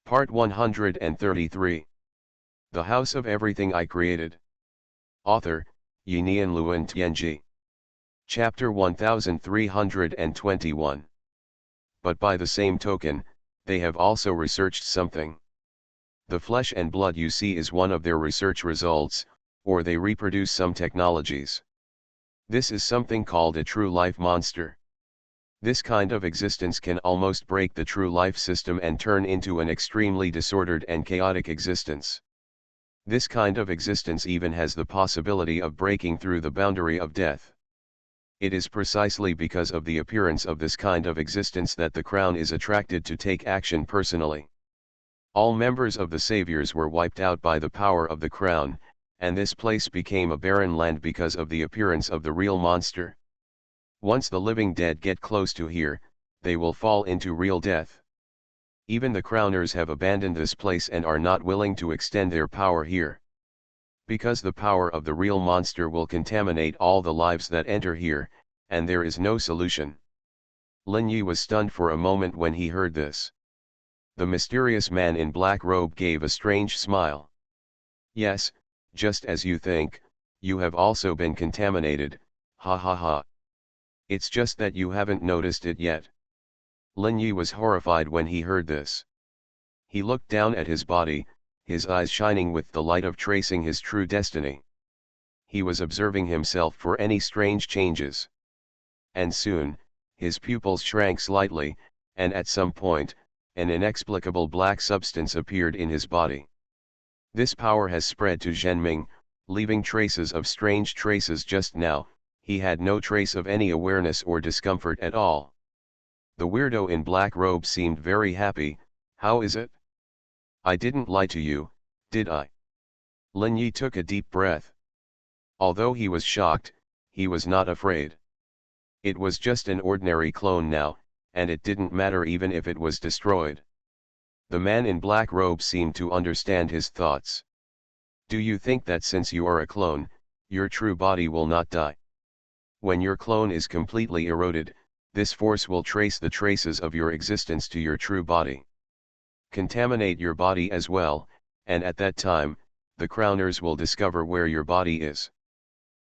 Part 133. The House of Everything I Created. Author, Yinian Luan Tianji. Chapter 1321. But by the same token, they have also researched something. The flesh and blood you see is one of their research results, or they reproduce some technologies. This is something called a true life monster. This kind of existence can almost break the true life system and turn into an extremely disordered and chaotic existence. This kind of existence even has the possibility of breaking through the boundary of death. It is precisely because of the appearance of this kind of existence that the Crown is attracted to take action personally. All members of the Saviors were wiped out by the power of the Crown, and this place became a barren land because of the appearance of the real monster. Once the living dead get close to here, they will fall into real death. Even the Crowners have abandoned this place and are not willing to extend their power here. Because the power of the real monster will contaminate all the lives that enter here, and there is no solution. Lin Yi was stunned for a moment when he heard this. The mysterious man in black robe gave a strange smile. Yes, just as you think, you have also been contaminated, ha ha ha. It's just that you haven't noticed it yet. Lin Yi was horrified when he heard this. He looked down at his body, his eyes shining with the light of tracing his true destiny. He was observing himself for any strange changes. And soon, his pupils shrank slightly, and at some point, an inexplicable black substance appeared in his body. This power has spread to Zhenming, leaving traces of strange traces just now. He had no trace of any awareness or discomfort at all. The weirdo in black robe seemed very happy. How is it? I didn't lie to you, did I? Lin Yi took a deep breath. Although he was shocked, he was not afraid. It was just an ordinary clone now, and it didn't matter even if it was destroyed. The man in black robe seemed to understand his thoughts. Do you think that since you are a clone, your true body will not die? When your clone is completely eroded, this force will trace the traces of your existence to your true body. Contaminate your body as well, and at that time, the Crowners will discover where your body is.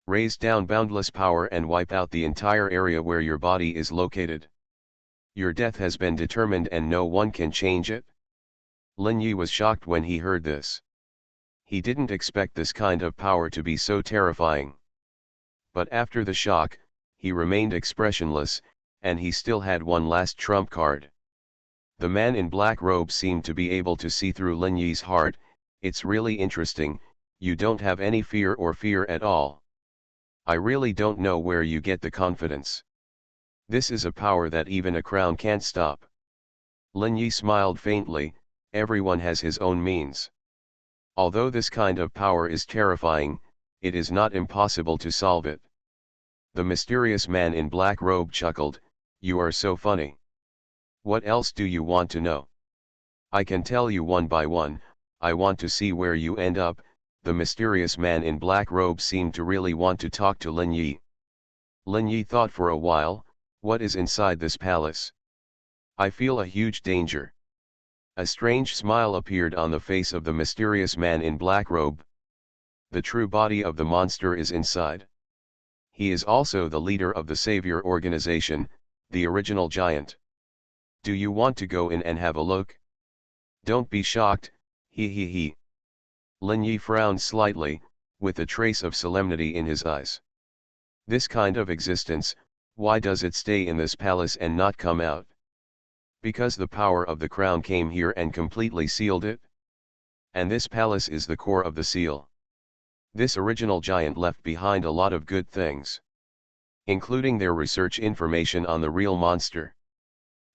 Raise down boundless power and wipe out the entire area where your body is located. Your death has been determined and no one can change it. Lin Yi was shocked when he heard this. He didn't expect this kind of power to be so terrifying. But after the shock, he remained expressionless, and he still had one last trump card. The man in black robe seemed to be able to see through Lin Yi's heart. It's really interesting, you don't have any fear at all. I really don't know where you get the confidence. This is a power that even a crown can't stop. Lin Yi smiled faintly. Everyone has his own means. Although this kind of power is terrifying, it is not impossible to solve it. The mysterious man in black robe chuckled. You are so funny. What else do you want to know? I can tell you one by one. I want to see where you end up. The mysterious man in black robe seemed to really want to talk to Lin Yi. Lin Yi thought for a while. What is inside this palace? I feel a huge danger. A strange smile appeared on the face of the mysterious man in black robe. The true body of the monster is inside. He is also the leader of the Savior organization, the original giant. Do you want to go in and have a look? Don't be shocked, he. Lin Yi frowned slightly, with a trace of solemnity in his eyes. This kind of existence, why does it stay in this palace and not come out? Because the power of the crown came here and completely sealed it? And this palace is the core of the seal. This original giant left behind a lot of good things, including their research information on the real monster.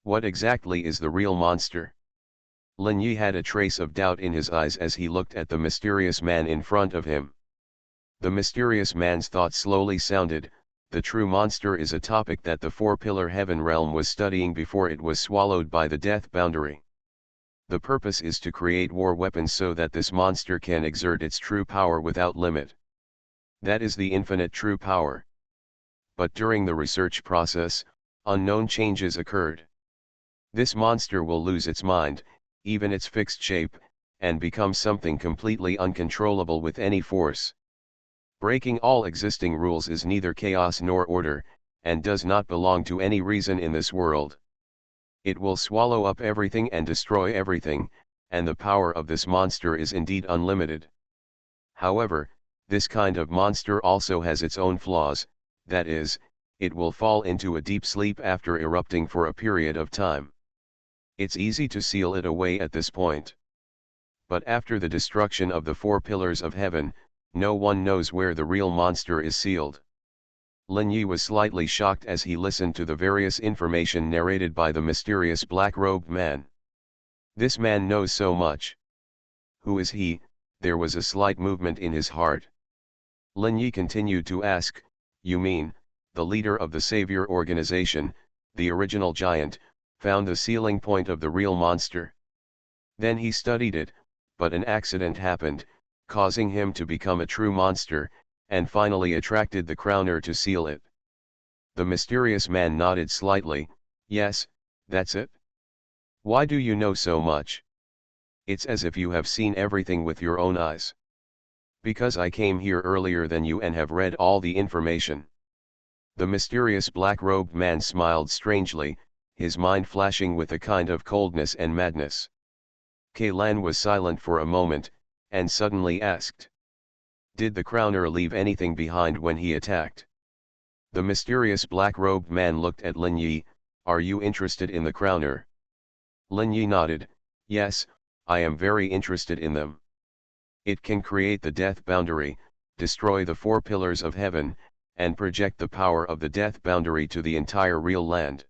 What exactly is the real monster? Lin Yi had a trace of doubt in his eyes as he looked at the mysterious man in front of him. The mysterious man's thoughts slowly sounded. The true monster is a topic that the four-pillar heaven realm was studying before it was swallowed by the death boundary. The purpose is to create war weapons so that this monster can exert its true power without limit. That is the infinite true power. But during the research process, unknown changes occurred. This monster will lose its mind, even its fixed shape, and becomes something completely uncontrollable with any force. Breaking all existing rules is neither chaos nor order, and does not belong to any reason in this world. It will swallow up everything and destroy everything, and the power of this monster is indeed unlimited. However, this kind of monster also has its own flaws, that is, it will fall into a deep sleep after erupting for a period of time. It's easy to seal it away at this point. But after the destruction of the 4 pillars of heaven, no one knows where the real monster is sealed. Lin Yi was slightly shocked as he listened to the various information narrated by the mysterious black-robed man. This man knows so much. Who is he? There was a slight movement in his heart. Lin Yi continued to ask, you mean, the leader of the Savior organization, the original giant, found the sealing point of the real monster. Then he studied it, but an accident happened, causing him to become a true monster, and finally attracted the crowner to seal it. The mysterious man nodded slightly. Yes, that's it. Why do you know so much? It's as if you have seen everything with your own eyes. Because I came here earlier than you and have read all the information. The mysterious black-robed man smiled strangely, his mind flashing with a kind of coldness and madness. Kailan was silent for a moment, and suddenly asked. Did the crowner leave anything behind when he attacked? The mysterious black-robed man looked at Lin Yi. Are you interested in the crowner? Lin Yi nodded. Yes, I am very interested in them. It can create the death boundary, destroy the 4 pillars of heaven, and project the power of the death boundary to the entire real land.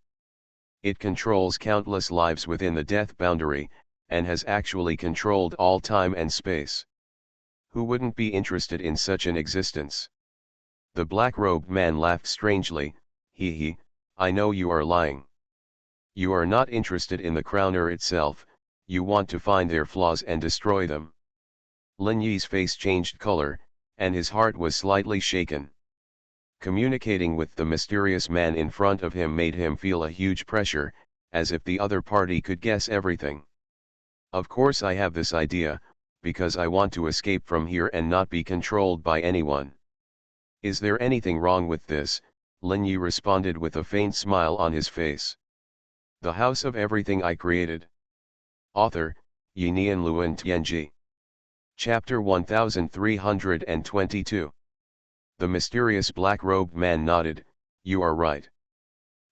It controls countless lives within the death boundary, and has actually controlled all time and space. Who wouldn't be interested in such an existence? The black-robed man laughed strangely. He, I know you are lying. You are not interested in the crowner itself, you want to find their flaws and destroy them. Lin Yi's face changed color, and his heart was slightly shaken. Communicating with the mysterious man in front of him made him feel a huge pressure, as if the other party could guess everything. Of course I have this idea, because I want to escape from here and not be controlled by anyone. Is there anything wrong with this? Lin Yi responded with a faint smile on his face. The House of Everything I Created. Author, Yinian Luan Tianji. Chapter 1322. The mysterious black-robed man nodded. You are right.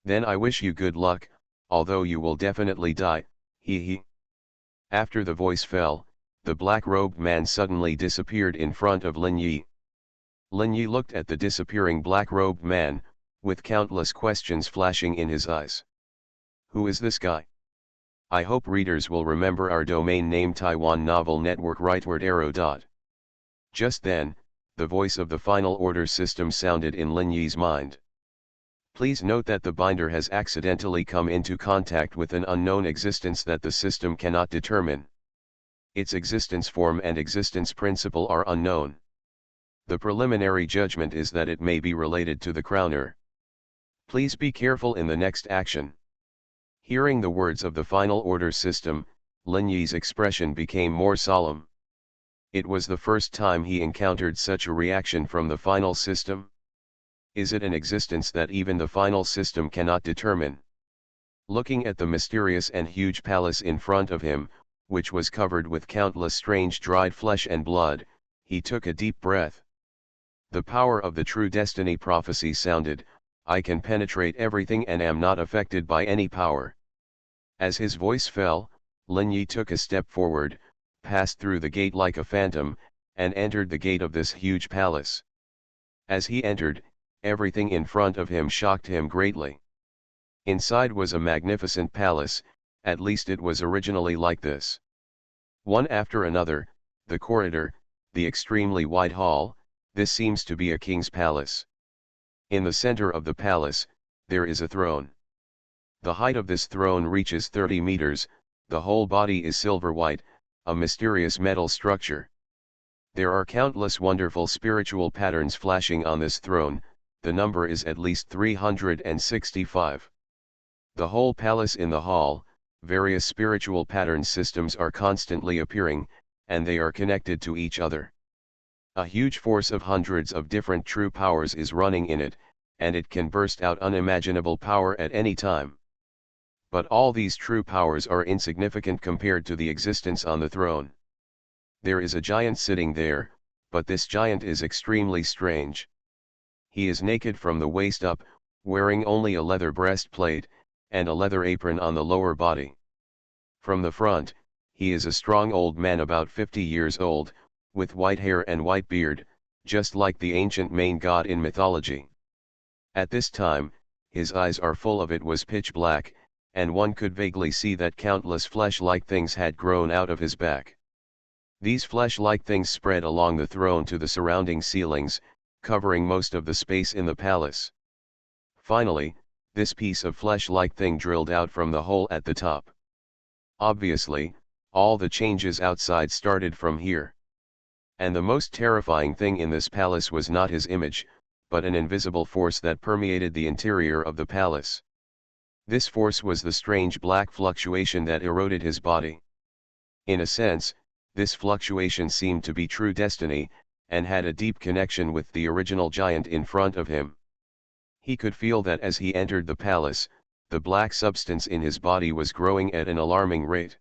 Then I wish you good luck, although you will definitely die, he. After the voice fell, the black-robed man suddenly disappeared in front of Lin Yi. Lin Yi looked at the disappearing black-robed man, with countless questions flashing in his eyes. Who is this guy? I hope readers will remember our domain name Taiwan Novel Network rightward arrow. Just then, the voice of the final order system sounded in Lin Yi's mind. Please note that the binder has accidentally come into contact with an unknown existence that the system cannot determine. Its existence form and existence principle are unknown. The preliminary judgment is that it may be related to the crowner. Please be careful in the next action. Hearing the words of the final order system, Lin Yi's expression became more solemn. It was the first time he encountered such a reaction from the final system. Is it an existence that even the final system cannot determine? Looking at the mysterious and huge palace in front of him, which was covered with countless strange dried flesh and blood, he took a deep breath. The power of the true destiny prophecy sounded. I can penetrate everything and am not affected by any power. As his voice fell, Lin Yi took a step forward, passed through the gate like a phantom, and entered the gate of this huge palace. As he entered, everything in front of him shocked him greatly. Inside was a magnificent palace, at least it was originally like this. One after another, the corridor, the extremely wide hall, this seems to be a king's palace. In the center of the palace, there is a throne. The height of this throne reaches 30 meters, the whole body is silver white, a mysterious metal structure. There are countless wonderful spiritual patterns flashing on this throne, the number is at least 365. The whole palace in the hall, various spiritual pattern systems are constantly appearing, and they are connected to each other. A huge force of hundreds of different true powers is running in it, and it can burst out unimaginable power at any time. But all these true powers are insignificant compared to the existence on the throne. There is a giant sitting there, but this giant is extremely strange. He is naked from the waist up, wearing only a leather breastplate, and a leather apron on the lower body. From the front, he is a strong old man about 50 years old, with white hair and white beard, just like the ancient main god in mythology. At this time, his eyes are full of it was pitch black, and one could vaguely see that countless flesh-like things had grown out of his back. These flesh-like things spread along the throne to the surrounding ceilings, covering most of the space in the palace. Finally, this piece of flesh-like thing drilled out from the hole at the top. Obviously, all the changes outside started from here. And the most terrifying thing in this palace was not his image, but an invisible force that permeated the interior of the palace. This force was the strange black fluctuation that eroded his body. In a sense, this fluctuation seemed to be true destiny, and had a deep connection with the original giant in front of him. He could feel that as he entered the palace, the black substance in his body was growing at an alarming rate.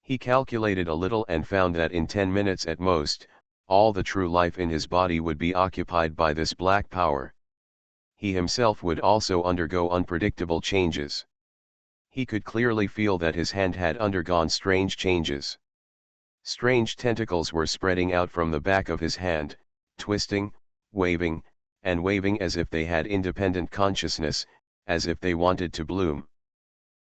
He calculated a little and found that in 10 minutes at most, all the true life in his body would be occupied by this black power. He himself would also undergo unpredictable changes. He could clearly feel that his hand had undergone strange changes. Strange tentacles were spreading out from the back of his hand, twisting, waving, and waving as if they had independent consciousness, as if they wanted to bloom.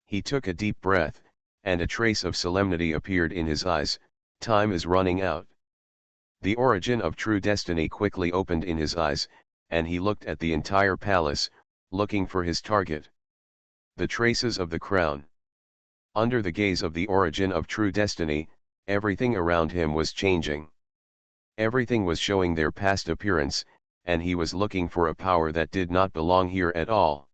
He took a deep breath, and a trace of solemnity appeared in his eyes. Time is running out. The origin of true destiny quickly opened in his eyes, and he looked at the entire palace, looking for his target. The traces of the crown. Under the gaze of the origin of true destiny, everything around him was changing. Everything was showing their past appearance, and he was looking for a power that did not belong here at all.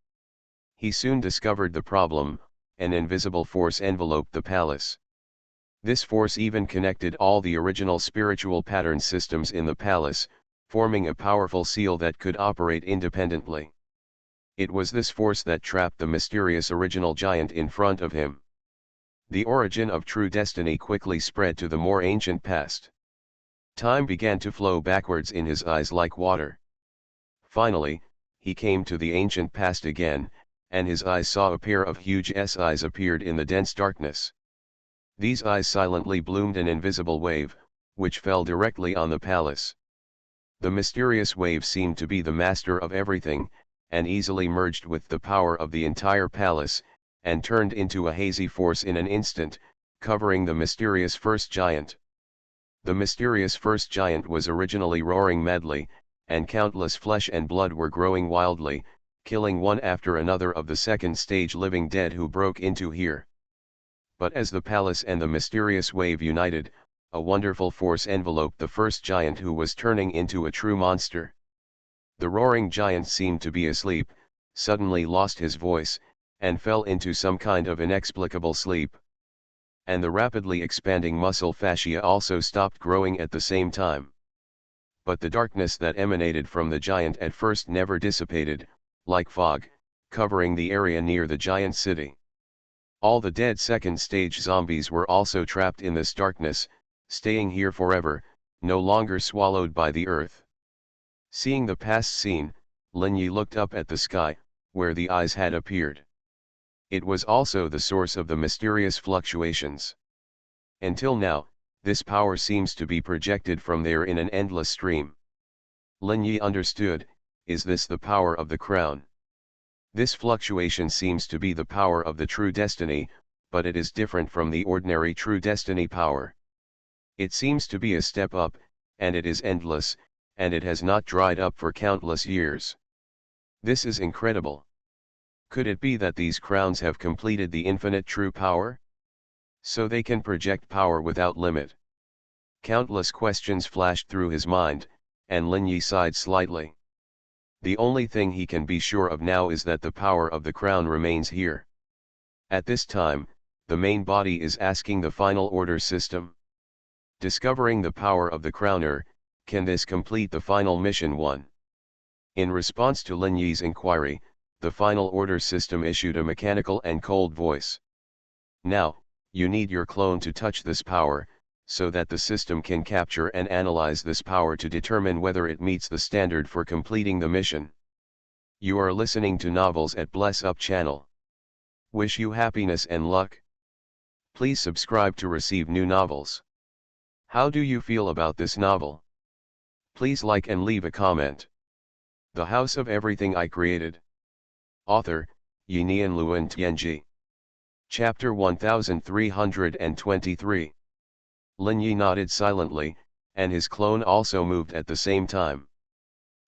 He soon discovered the problem. An invisible force enveloped the palace. This force even connected all the original spiritual pattern systems in the palace, forming a powerful seal that could operate independently. It was this force that trapped the mysterious original giant in front of him. The origin of true destiny quickly spread to the more ancient past. Time began to flow backwards in his eyes like water. Finally, he came to the ancient past again, and his eyes saw a pair of huge eyes appeared in the dense darkness. These eyes silently bloomed an invisible wave, which fell directly on the palace. The mysterious wave seemed to be the master of everything, and easily merged with the power of the entire palace, and turned into a hazy force in an instant, covering the mysterious first giant. The mysterious first giant was originally roaring madly, and countless flesh and blood were growing wildly, killing one after another of the second stage living dead who broke into here. But as the palace and the mysterious wave united, a wonderful force enveloped the first giant who was turning into a true monster. The roaring giant seemed to be asleep, suddenly lost his voice, and fell into some kind of inexplicable sleep. And the rapidly expanding muscle fascia also stopped growing at the same time. But the darkness that emanated from the giant at first never dissipated, like fog, covering the area near the giant city. All the dead second stage zombies were also trapped in this darkness, staying here forever, no longer swallowed by the earth. Seeing the past scene, Lin Yi looked up at the sky, where the eyes had appeared. It was also the source of the mysterious fluctuations. Until now, this power seems to be projected from there in an endless stream. Lin Yi understood. Is this the power of the crown? This fluctuation seems to be the power of the true destiny, but it is different from the ordinary true destiny power. It seems to be a step up, and it is endless, and it has not dried up for countless years. This is incredible. Could it be that these crowns have completed the infinite true power? So they can project power without limit. Countless questions flashed through his mind, and Lin Yi sighed slightly. The only thing he can be sure of now is that the power of the crown remains here. At this time, the main body is asking the final order system. Discovering the power of the crowner, can this complete the final mission 1? In response to Lin Yi's inquiry, the final order system issued a mechanical and cold voice. Now, you need your clone to touch this power, so that the system can capture and analyze this power to determine whether it meets the standard for completing the mission. You are listening to Novels at Bless Up channel. Wish you happiness and luck. Please subscribe to receive new novels. How do you feel about this novel? Please like and leave a comment. The House of Everything I Created. Author, Yinian Luan Tianji. Chapter 1323. Lin Yi nodded silently, and his clone also moved at the same time.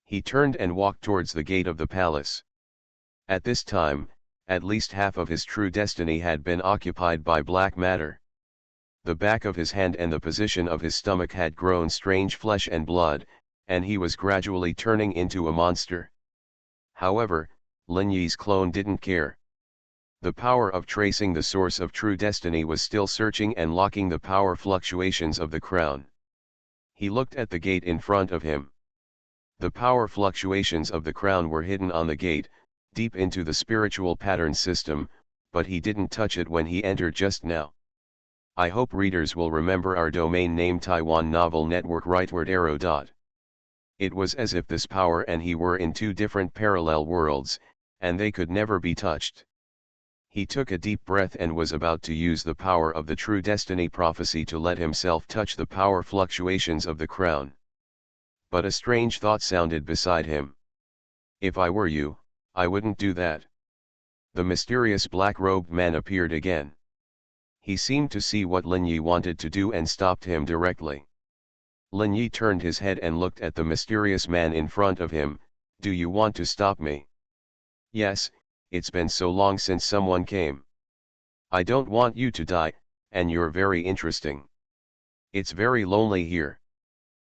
He turned and walked towards the gate of the palace. At this time, at least half of his true destiny had been occupied by black matter. The back of his hand and the position of his stomach had grown strange flesh and blood, and he was gradually turning into a monster. However, Lin Yi's clone didn't care. The power of tracing the source of true destiny was still searching and locking the power fluctuations of the crown. He looked at the gate in front of him. The power fluctuations of the crown were hidden on the gate, deep into the spiritual pattern system, but he didn't touch it when he entered just now. I hope readers will remember our domain name Taiwan Novel Network rightward arrow. It was as if this power and he were in two different parallel worlds, and they could never be touched. He took a deep breath and was about to use the power of the true destiny prophecy to let himself touch the power fluctuations of the crown. But a strange thought sounded beside him. If I were you, I wouldn't do that. The mysterious black-robed man appeared again. He seemed to see what Lin Yi wanted to do and stopped him directly. Lin Yi turned his head and looked at the mysterious man in front of him. Do you want to stop me? Yes, it's been so long since someone came. I don't want you to die, and you're very interesting. It's very lonely here.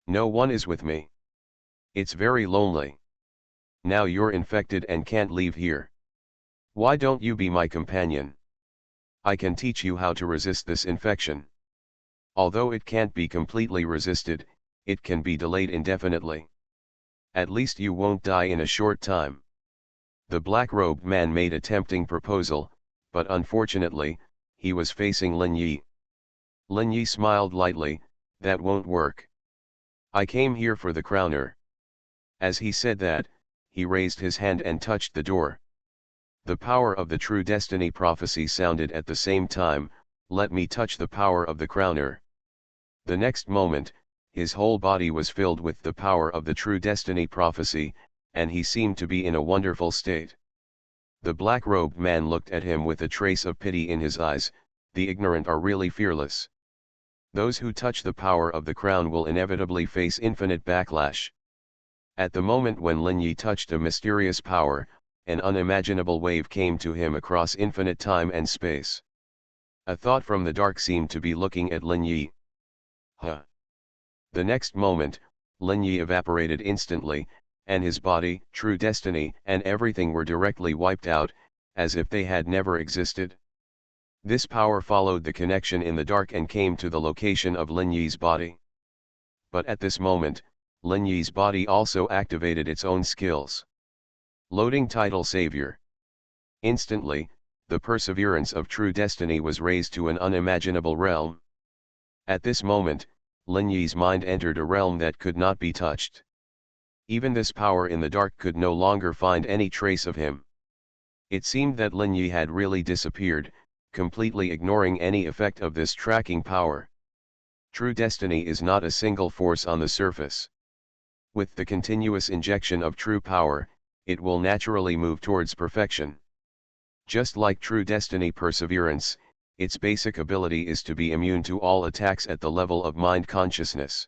No one is with me. It's very lonely. Now you're infected and can't leave here. Why don't you be my companion? I can teach you how to resist this infection. Although it can't be completely resisted, it can be delayed indefinitely. At least you won't die in a short time. The black-robed man made a tempting proposal, but unfortunately, he was facing Lin Yi. Lin Yi smiled lightly. That won't work. I came here for the crowner. As he said that, he raised his hand and touched the door. The power of the true destiny prophecy sounded at the same time. Let me touch the power of the crowner. The next moment, his whole body was filled with the power of the true destiny prophecy, and he seemed to be in a wonderful state. The black-robed man looked at him with a trace of pity in his eyes. The ignorant are really fearless. Those who touch the power of the crown will inevitably face infinite backlash. At the moment when Lin Yi touched a mysterious power, an unimaginable wave came to him across infinite time and space. A thought from the dark seemed to be looking at Lin Yi. Huh. The next moment, Lin Yi evaporated instantly, and his body, true destiny, and everything were directly wiped out, as if they had never existed. This power followed the connection in the dark and came to the location of Lin Yi's body. But at this moment, Lin Yi's body also activated its own skills. Loading title Savior. Instantly, the perseverance of true destiny was raised to an unimaginable realm. At this moment, Lin Yi's mind entered a realm that could not be touched. Even this power in the dark could no longer find any trace of him. It seemed that Lin Yi had really disappeared, completely ignoring any effect of this tracking power. True destiny is not a single force on the surface. With the continuous injection of true power, it will naturally move towards perfection. Just like true destiny perseverance, its basic ability is to be immune to all attacks at the level of mind consciousness.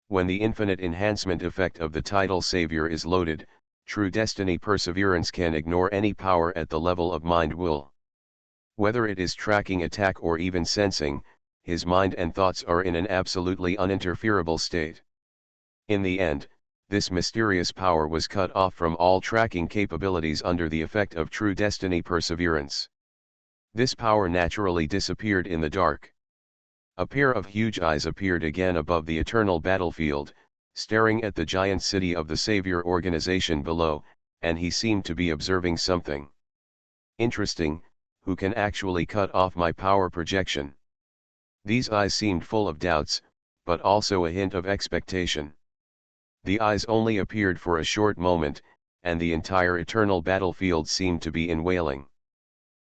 When the infinite enhancement effect of the title Savior is loaded, true destiny perseverance can ignore any power at the level of mind will. Whether it is tracking attack or even sensing, his mind and thoughts are in an absolutely uninterferable state. In the end, this mysterious power was cut off from all tracking capabilities under the effect of true destiny perseverance. This power naturally disappeared in the dark. A pair of huge eyes appeared again above the eternal battlefield, staring at the giant city of the Savior organization below, and he seemed to be observing something. Interesting, who can actually cut off my power projection? These eyes seemed full of doubts, but also a hint of expectation. The eyes only appeared for a short moment, and the entire eternal battlefield seemed to be in wailing.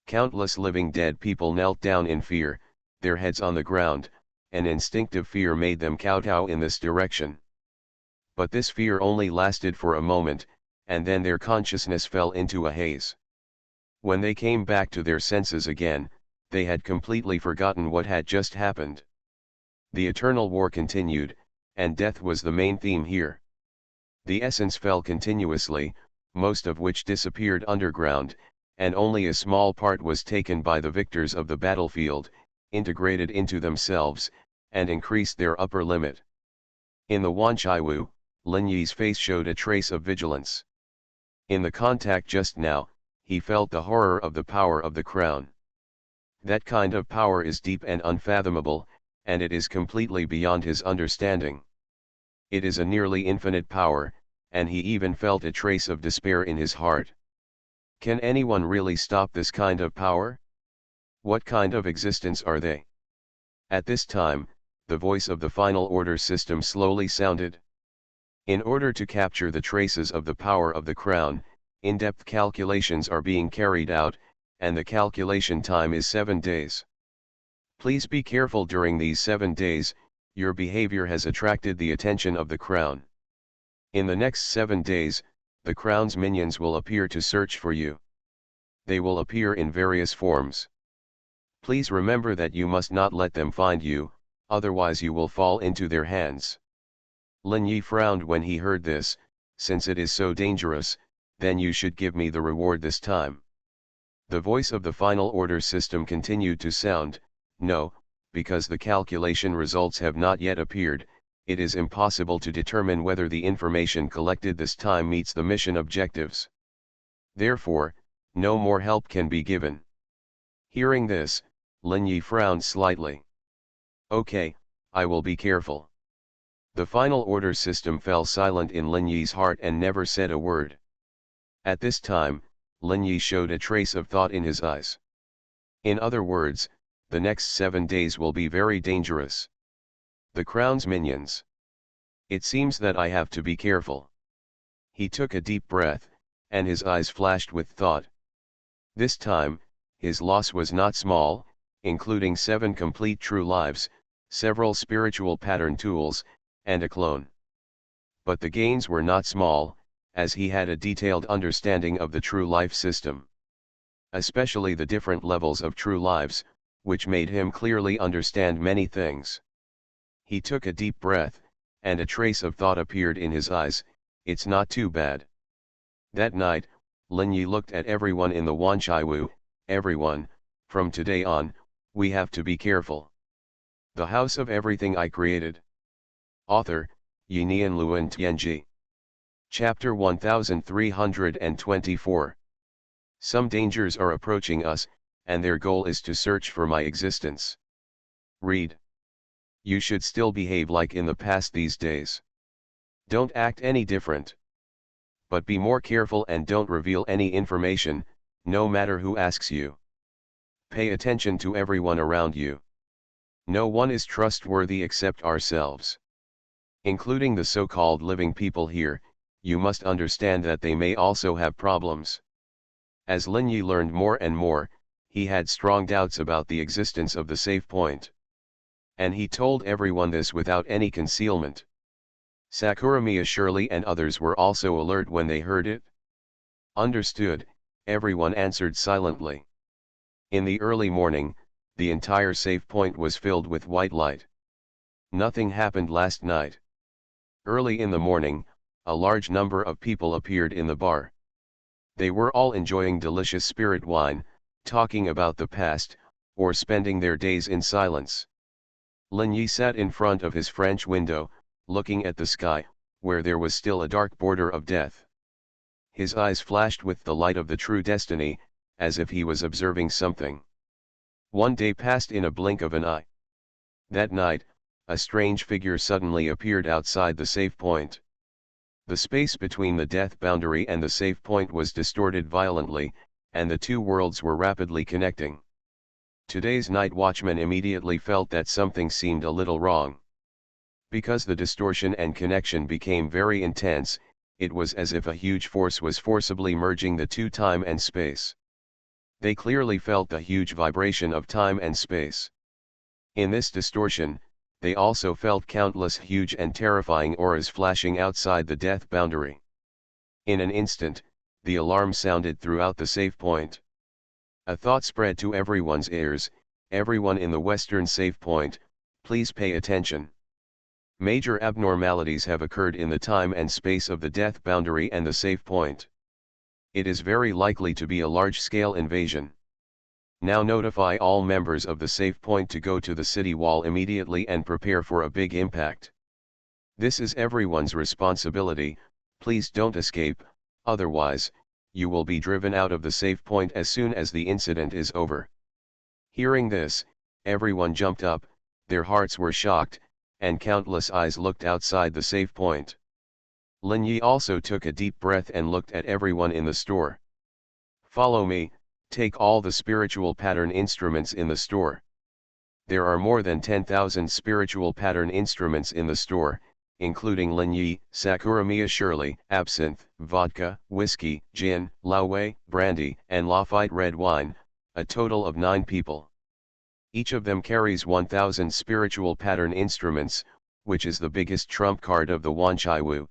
Countless living dead people knelt down in fear, their heads on the ground, and instinctive fear made them kowtow in this direction. But this fear only lasted for a moment, and then their consciousness fell into a haze. When they came back to their senses again, they had completely forgotten what had just happened. The eternal war continued, and death was the main theme here. The essence fell continuously, most of which disappeared underground, and only a small part was taken by the victors of the battlefield, integrated into themselves, and increased their upper limit. In the Wanchaiwu, Lin Yi's face showed a trace of vigilance. In the contact just now, he felt the horror of the power of the crown. That kind of power is deep and unfathomable, and it is completely beyond his understanding. It is a nearly infinite power, and he even felt a trace of despair in his heart. Can anyone really stop this kind of power? What kind of existence are they? At this time, the voice of the final order system slowly sounded. In order to capture the traces of the power of the crown, in-depth calculations are being carried out, and the calculation time is 7 days. Please be careful during these 7 days, your behavior has attracted the attention of the crown. In the next 7 days, the crown's minions will appear to search for you. They will appear in various forms. Please remember that you must not let them find you, otherwise you will fall into their hands. Lin Yi frowned when he heard this. Since it is so dangerous, then you should give me the reward this time. The voice of the final order system continued to sound. No, because the calculation results have not yet appeared, it is impossible to determine whether the information collected this time meets the mission objectives. Therefore, no more help can be given. Hearing this, Lin Yi frowned slightly. Okay, I will be careful. The final order system fell silent in Lin Yi's heart and never said a word. At this time, Lin Yi showed a trace of thought in his eyes. In other words, the next 7 days will be very dangerous. The crown's minions. It seems that I have to be careful. He took a deep breath, and his eyes flashed with thought. This time, his loss was not small, including 7 complete true lives, several spiritual pattern tools, and a clone. But the gains were not small, as he had a detailed understanding of the true life system. Especially the different levels of true lives, which made him clearly understand many things. He took a deep breath, and a trace of thought appeared in his eyes. It's not too bad. That night, Lin Yi looked at everyone in the Wanchaiwu. Everyone, from today on, we have to be careful. The House of Everything I Created. Author, Yinian Luan Tianji. Chapter 1324. Some dangers are approaching us, and their goal is to search for my existence. Read. You should still behave like in the past these days. Don't act any different. But be more careful and don't reveal any information, no matter who asks you. Pay attention to everyone around you. No one is trustworthy except ourselves. Including the so-called living people here, you must understand that they may also have problems. As Lin Yi learned more and more, he had strong doubts about the existence of the safe point. And he told everyone this without any concealment. Sakuramiya Shirley and others were also alert when they heard it. Understood, everyone answered silently. In the early morning, the entire safe point was filled with white light. Nothing happened last night. Early in the morning, a large number of people appeared in the bar. They were all enjoying delicious spirit wine, talking about the past, or spending their days in silence. Lin Yi sat in front of his French window, looking at the sky, where there was still a dark border of death. His eyes flashed with the light of the true destiny, as if he was observing something. One day passed in a blink of an eye. That night, a strange figure suddenly appeared outside the save point. The space between the death boundary and the save point was distorted violently, and the two worlds were rapidly connecting. Today's night watchman immediately felt that something seemed a little wrong. Because the distortion and connection became very intense, it was as if a huge force was forcibly merging the two time and space. They clearly felt the huge vibration of time and space. In this distortion, they also felt countless huge and terrifying auras flashing outside the death boundary. In an instant, the alarm sounded throughout the save point. A thought spread to everyone's ears: everyone in the western save point, please pay attention. Major abnormalities have occurred in the time and space of the death boundary and the save point. It is very likely to be a large-scale invasion. Now notify all members of the save point to go to the city wall immediately and prepare for a big impact. This is everyone's responsibility, please don't escape, otherwise, you will be driven out of the save point as soon as the incident is over. Hearing this, everyone jumped up, their hearts were shocked, and countless eyes looked outside the save point. Lin Yi also took a deep breath and looked at everyone in the store. Follow me, take all the spiritual pattern instruments in the store. There are more than 10,000 spiritual pattern instruments in the store, including Lin Yi, Sakuramia Shirley, absinthe, vodka, whiskey, gin, Laowei, brandy, and Lafite red wine, a total of 9 people. Each of them carries 1,000 spiritual pattern instruments, which is the biggest trump card of the Wanchai.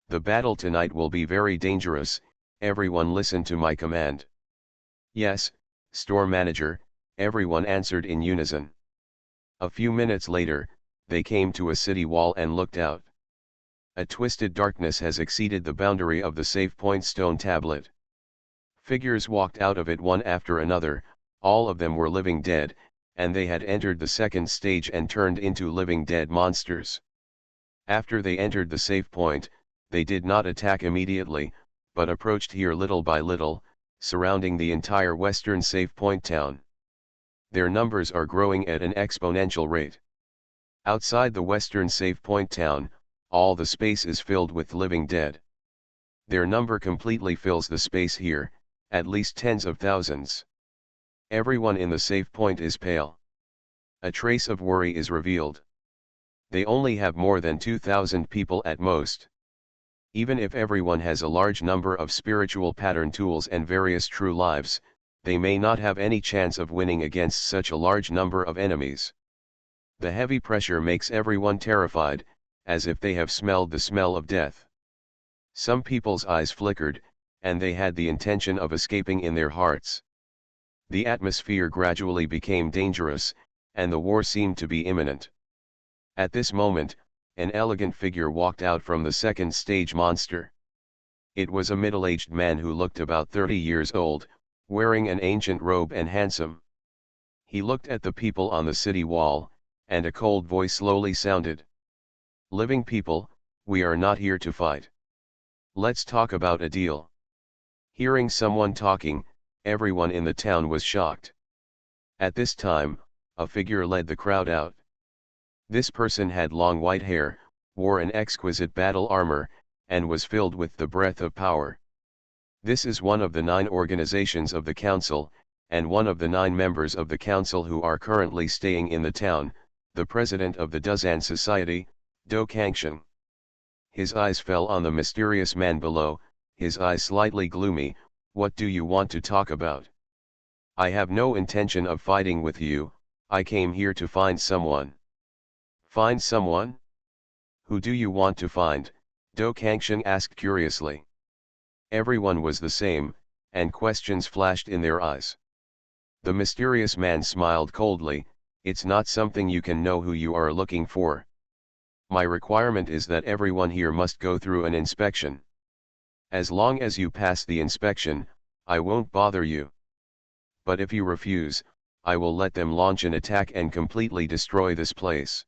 The battle tonight will be very dangerous, everyone listen to my command. Yes, store manager, everyone answered in unison. A few minutes later, they came to a city wall and looked out. A twisted darkness has exceeded the boundary of the save point stone tablet. Figures walked out of it one after another, all of them were living dead, and they had entered the second stage and turned into living dead monsters. After they entered the save point, they did not attack immediately, but approached here little by little, surrounding the entire western save point town. Their numbers are growing at an exponential rate. Outside the western save point town, all the space is filled with living dead. Their number completely fills the space here, at least tens of thousands. Everyone in the save point is pale. A trace of worry is revealed. They only have more than 2,000 people at most. Even if everyone has a large number of spiritual pattern tools and various true lives, they may not have any chance of winning against such a large number of enemies. The heavy pressure makes everyone terrified, as if they have smelled the smell of death. Some people's eyes flickered, and they had the intention of escaping in their hearts. The atmosphere gradually became dangerous, and the war seemed to be imminent. At this moment, an elegant figure walked out from the second stage monster. It was a middle-aged man who looked about 30 years old, wearing an ancient robe and handsome. He looked at the people on the city wall, and a cold voice slowly sounded. Living people, we are not here to fight. Let's talk about a deal. Hearing someone talking, everyone in the town was shocked. At this time, a figure led the crowd out. This person had long white hair, wore an exquisite battle armor, and was filled with the breath of power. This is one of the 9 organizations of the council, and one of the 9 members of the council who are currently staying in the town, the president of the Duzan Society, Do Kangsheng. His eyes fell on the mysterious man below, his eyes slightly gloomy. What do you want to talk about? I have no intention of fighting with you, I came here to find someone. Find someone? Who do you want to find? Do Kangsheng asked curiously. Everyone was the same, and questions flashed in their eyes. The mysterious man smiled coldly. It's not something you can know who you are looking for. My requirement is that everyone here must go through an inspection. As long as you pass the inspection, I won't bother you. But if you refuse, I will let them launch an attack and completely destroy this place.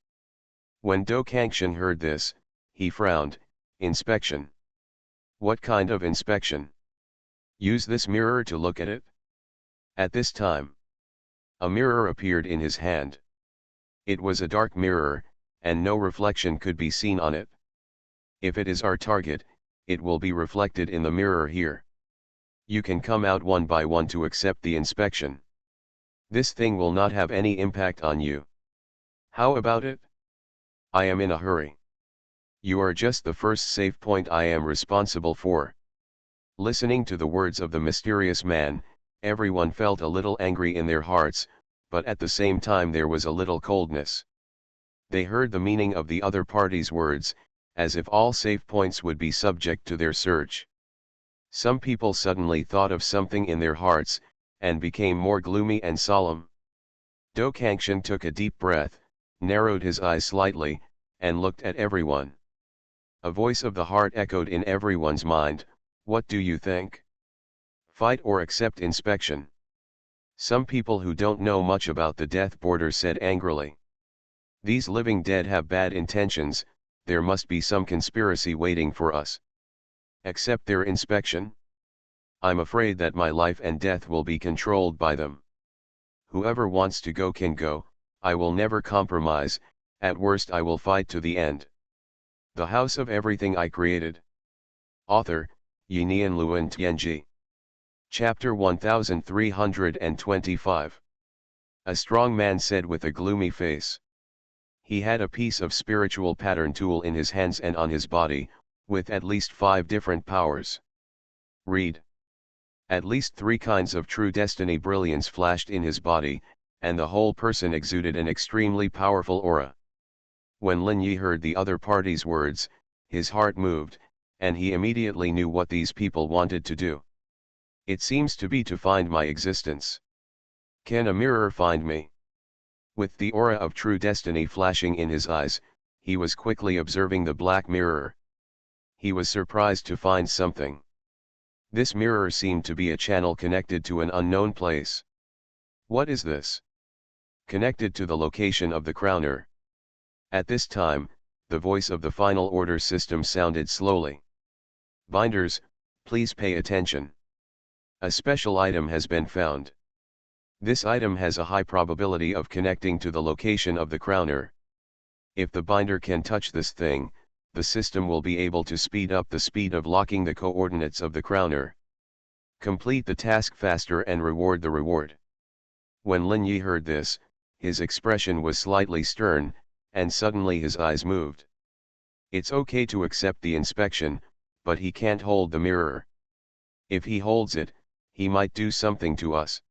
When Do Kangsheng heard this, he frowned. Inspection? What kind of inspection? Use this mirror to look at it? At this time, A mirror appeared in his hand. It was a dark mirror, and no reflection could be seen on it. If it is our target, it will be reflected in the mirror here. You can come out one by one to accept the inspection. This thing will not have any impact on you. How about it? I am in a hurry. You are just the first save point I am responsible for. Listening to the words of the mysterious man, everyone felt a little angry in their hearts, but at the same time there was a little coldness. They heard the meaning of the other party's words, as if all save points would be subject to their search. Some people suddenly thought of something in their hearts, and became more gloomy and solemn. Do Kangxian took a deep breath, narrowed his eyes slightly, and looked at everyone. A voice of the heart echoed in everyone's mind, "What do you think? Fight or accept inspection?" Some people who don't know much about the death border said angrily. "These living dead have bad intentions, there must be some conspiracy waiting for us. Accept their inspection? I'm afraid that my life and death will be controlled by them. Whoever wants to go can go, I will never compromise, at worst I will fight to the end. The House of Everything I Created." Author, Yinian Luan Tianji. Chapter 1325. A strong man said with a gloomy face. He had a piece of spiritual pattern tool in his hands and on his body, with at least 5 different powers. Read. At least 3 kinds of true destiny brilliance flashed in his body, and the whole person exuded an extremely powerful aura. When Lin Yi heard the other party's words, his heart moved, and he immediately knew what these people wanted to do. It seems to be to find my existence. Can a mirror find me? With the aura of true destiny flashing in his eyes, he was quickly observing the black mirror. He was surprised to find something. This mirror seemed to be a channel connected to an unknown place. What is this? Connected to the location of the crowner. At this time, the voice of the final order system sounded slowly. "Binders, please pay attention. A special item has been found. This item has a high probability of connecting to the location of the crowner. If the binder can touch this thing, the system will be able to speed up the speed of locking the coordinates of the crowner. Complete the task faster and reward the reward." When Lin Yi heard this, his expression was slightly stern, and suddenly his eyes moved. It's okay to accept the inspection, but he can't hold the mirror. If he holds it, he might do something to us.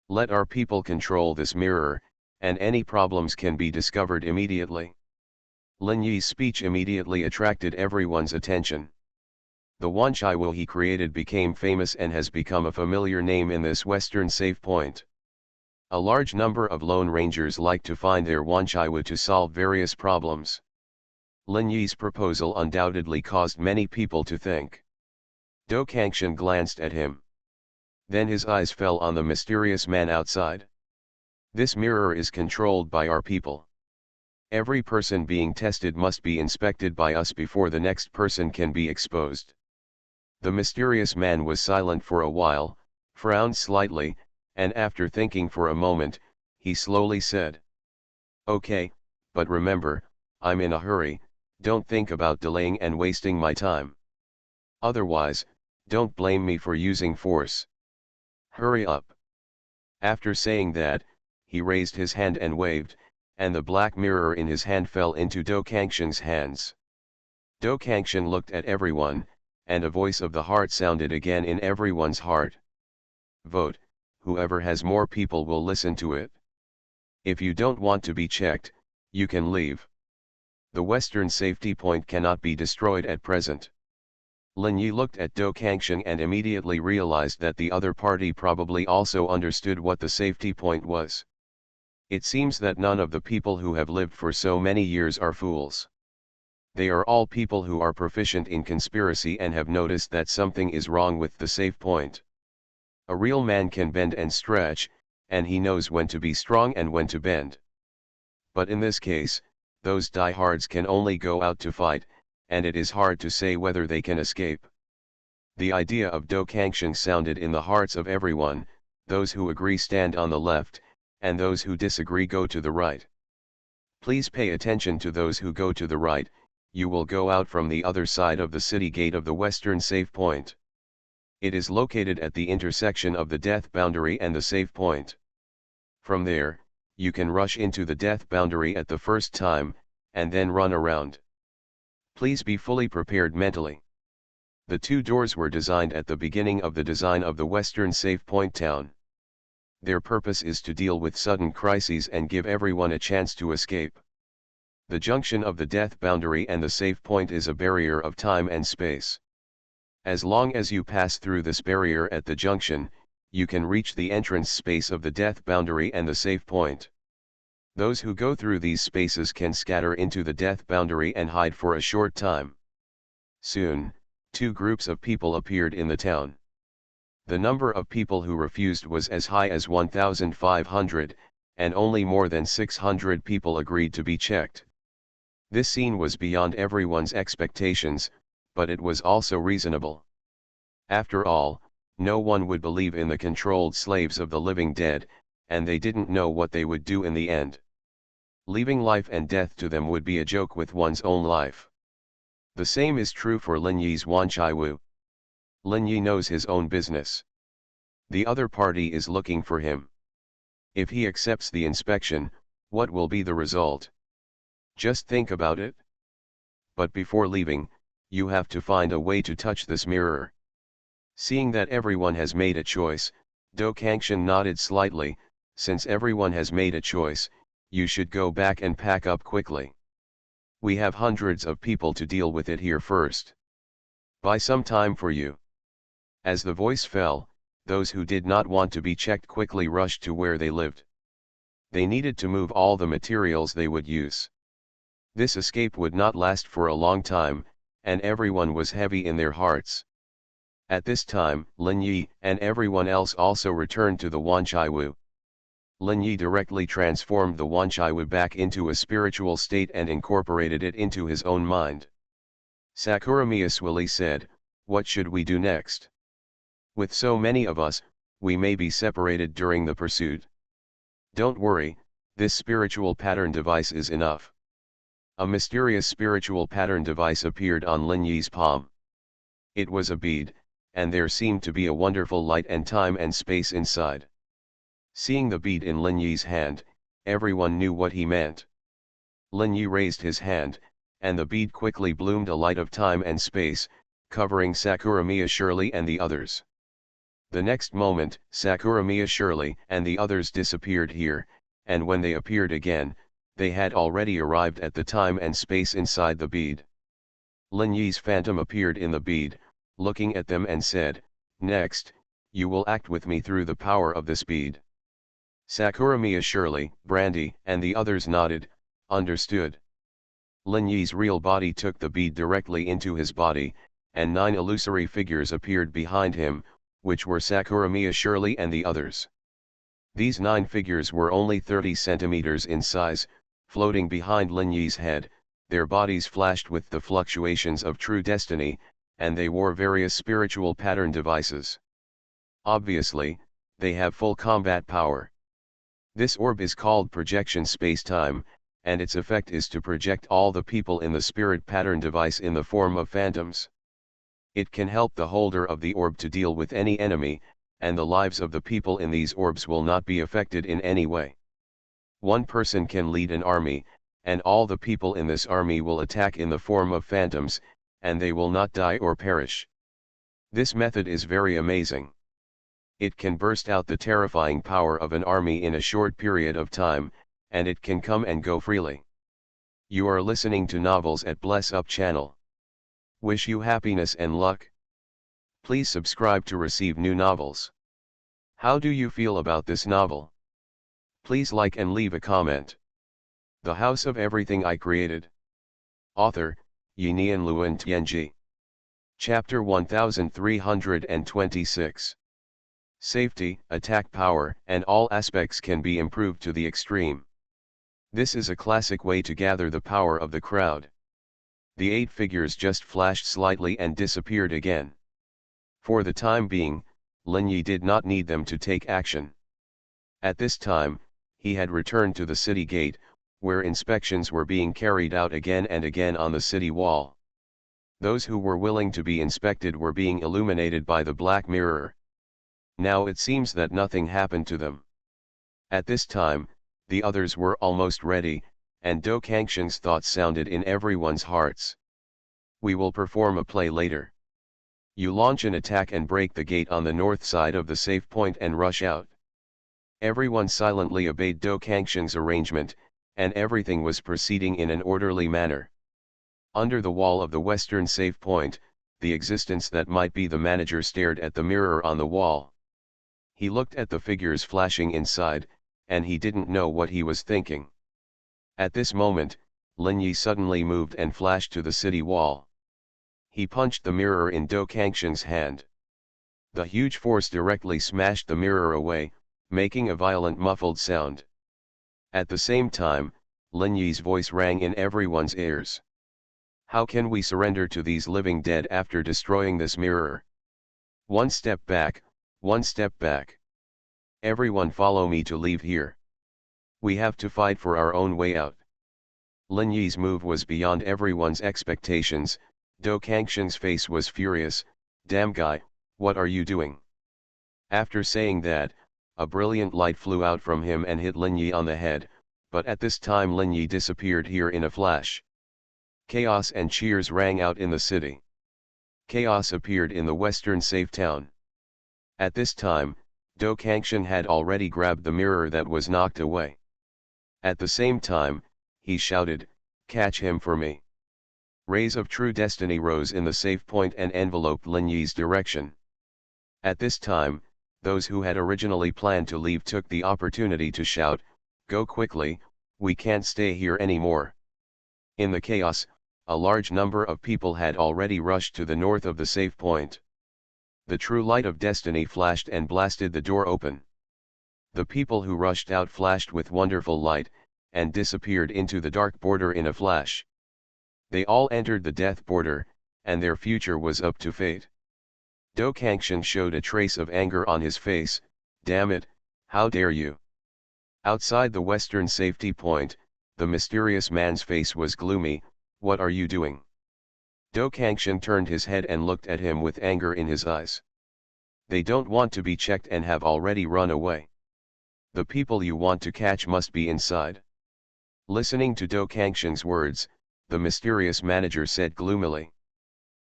Let our people control this mirror, and any problems can be discovered immediately. Lin Yi's speech immediately attracted everyone's attention. The Wanchaiwu he created became famous and has become a familiar name in this Western save point. A large number of Lone Rangers like to find their Wanchaiwu to solve various problems. Lin Yi's proposal undoubtedly caused many people to think. Do Kangxian glanced at him. Then his eyes fell on the mysterious man outside. "This mirror is controlled by our people. Every person being tested must be inspected by us before the next person can be exposed." The mysterious man was silent for a while, frowned slightly, and after thinking for a moment, he slowly said, "Okay, but remember, I'm in a hurry, don't think about delaying and wasting my time. Otherwise, don't blame me for using force. Hurry up." After saying that, he raised his hand and waved, and the black mirror in his hand fell into Do Kangxian's hands. Do Kangxian looked at everyone, and a voice of the heart sounded again in everyone's heart. "Vote, whoever has more people will listen to it. If you don't want to be checked, you can leave. The Western safety point cannot be destroyed at present." Lin Yi looked at Do Kangxian and immediately realized that the other party probably also understood what the safety point was. It seems that none of the people who have lived for so many years are fools. They are all people who are proficient in conspiracy and have noticed that something is wrong with the safe point. A real man can bend and stretch, and he knows when to be strong and when to bend. But in this case, those diehards can only go out to fight, and it is hard to say whether they can escape. The idea of Do Kangxian sounded in the hearts of everyone. Those who agree stand on the left, and those who disagree go to the right. Please pay attention to those who go to the right. You will go out from the other side of the city gate of the western safe point. It is located at the intersection of the death boundary and the safe point. From there, you can rush into the death boundary at the first time, and then run around. Please be fully prepared mentally. The two doors were designed at the beginning of the design of the western safe point town. Their purpose is to deal with sudden crises and give everyone a chance to escape. The junction of the death boundary and the safe point is a barrier of time and space. As long as you pass through this barrier at the junction, you can reach the entrance space of the death boundary and the safe point. Those who go through these spaces can scatter into the death boundary and hide for a short time. Soon, two groups of people appeared in the town. The number of people who refused was as high as 1,500, and only more than 600 people agreed to be checked. This scene was beyond everyone's expectations, but it was also reasonable. After all, no one would believe in the controlled slaves of the living dead, and they didn't know what they would do in the end. Leaving life and death to them would be a joke with one's own life. The same is true for Lin Yi's Xuanhuan. Lin Yi knows his own business. The other party is looking for him. If he accepts the inspection, what will be the result? Just think about it. But before leaving, you have to find a way to touch this mirror. Seeing that everyone has made a choice, Do Kangshan nodded slightly. Since everyone has made a choice, you should go back and pack up quickly. We have hundreds of people to deal with it here first. Buy some time for you. As the voice fell, those who did not want to be checked quickly rushed to where they lived. They needed to move all the materials they would use. This escape would not last for a long time, and everyone was heavy in their hearts. At this time, Lin Yi and everyone else also returned to the Xuanhuan. Lin Yi directly transformed the Xuanhuan back into a spiritual state and incorporated it into his own mind. Sakura Miyaswili said, "What should we do next? With so many of us, we may be separated during the pursuit. Don't worry, this spiritual pattern device is enough." A mysterious spiritual pattern device appeared on Lin Yi's palm. It was a bead, and there seemed to be a wonderful light and time and space inside. Seeing the bead in Lin Yi's hand, everyone knew what he meant. Lin Yi raised his hand, and the bead quickly bloomed a light of time and space, covering Sakura Mia Shirley and the others. The next moment, Sakura Mia Shirley and the others disappeared here, and when they appeared again, they had already arrived at the time and space inside the bead. Lin Yi's phantom appeared in the bead, looking at them and said, "Next, you will act with me through the power of this bead." Sakura Mia Shirley, Brandy, and the others nodded, understood. Lin Yi's real body took the bead directly into his body, and 9 illusory figures appeared behind him, which were Sakura Mia Shirley and the others. These 9 figures were only 30 centimeters in size, floating behind Lin Yi's head. Their bodies flashed with the fluctuations of true destiny, and they wore various spiritual pattern devices. Obviously, they have full combat power. This orb is called projection space-time, and its effect is to project all the people in the spirit pattern device in the form of phantoms. It can help the holder of the orb to deal with any enemy, and the lives of the people in these orbs will not be affected in any way. One person can lead an army, and all the people in this army will attack in the form of phantoms, and they will not die or perish. This method is very amazing. It can burst out the terrifying power of an army in a short period of time, and it can come and go freely. You are listening to Novels at Bless Up channel. Wish you happiness and luck. Please subscribe to receive new novels. How do you feel about this novel? Please like and leave a comment. The House of Everything I Created. Author, Yinian Luan Tianji. Chapter 1326. Safety, attack power, and all aspects can be improved to the extreme. This is a classic way to gather the power of the crowd. The 8 figures just flashed slightly and disappeared again. For the time being, Lin Yi did not need them to take action. At this time, he had returned to the city gate, where inspections were being carried out again and again on the city wall. Those who were willing to be inspected were being illuminated by the black mirror. Now it seems that nothing happened to them. At this time, the others were almost ready, and Do Kangxiang's thoughts sounded in everyone's hearts. We will perform a play later. You launch an attack and break the gate on the north side of the safe point and rush out. Everyone silently obeyed Do Kangxiang's arrangement, and everything was proceeding in an orderly manner. Under the wall of the western safe point, the existence that might be the manager stared at the mirror on the wall. He looked at the figures flashing inside, and he didn't know what he was thinking. At this moment, Lin Yi suddenly moved and flashed to the city wall. He punched the mirror in Do Kangxiang's hand. The huge force directly smashed the mirror away, making a violent muffled sound. At the same time, Lin Yi's voice rang in everyone's ears. How can we surrender to these living dead after destroying this mirror? One step back, one step back. Everyone follow me to leave here. We have to fight for our own way out. Lin Yi's move was beyond everyone's expectations. Do Kangxiang's face was furious. Damn guy, what are you doing? After saying that, a brilliant light flew out from him and hit Lin Yi on the head, but at this time Lin Yi disappeared here in a flash. Chaos and cheers rang out in the city. Chaos appeared in the western safe town. At this time, Do Kangxiang had already grabbed the mirror that was knocked away. At the same time, he shouted, "Catch him for me." Rays of true destiny rose in the safe point and enveloped Lin Yi's direction. At this time, those who had originally planned to leave took the opportunity to shout, "Go quickly, we can't stay here anymore." In the chaos, a large number of people had already rushed to the north of the safe point. The true light of destiny flashed and blasted the door open. The people who rushed out flashed with wonderful light, and disappeared into the dark border in a flash. They all entered the death border, and their future was up to fate. Do Kangxiang showed a trace of anger on his face. Damn it, how dare you! Outside the western safety point, the mysterious man's face was gloomy. What are you doing? Do Kangxiang turned his head and looked at him with anger in his eyes. They don't want to be checked and have already run away. The people you want to catch must be inside. Listening to Do Kangxiang's words, the mysterious manager said gloomily.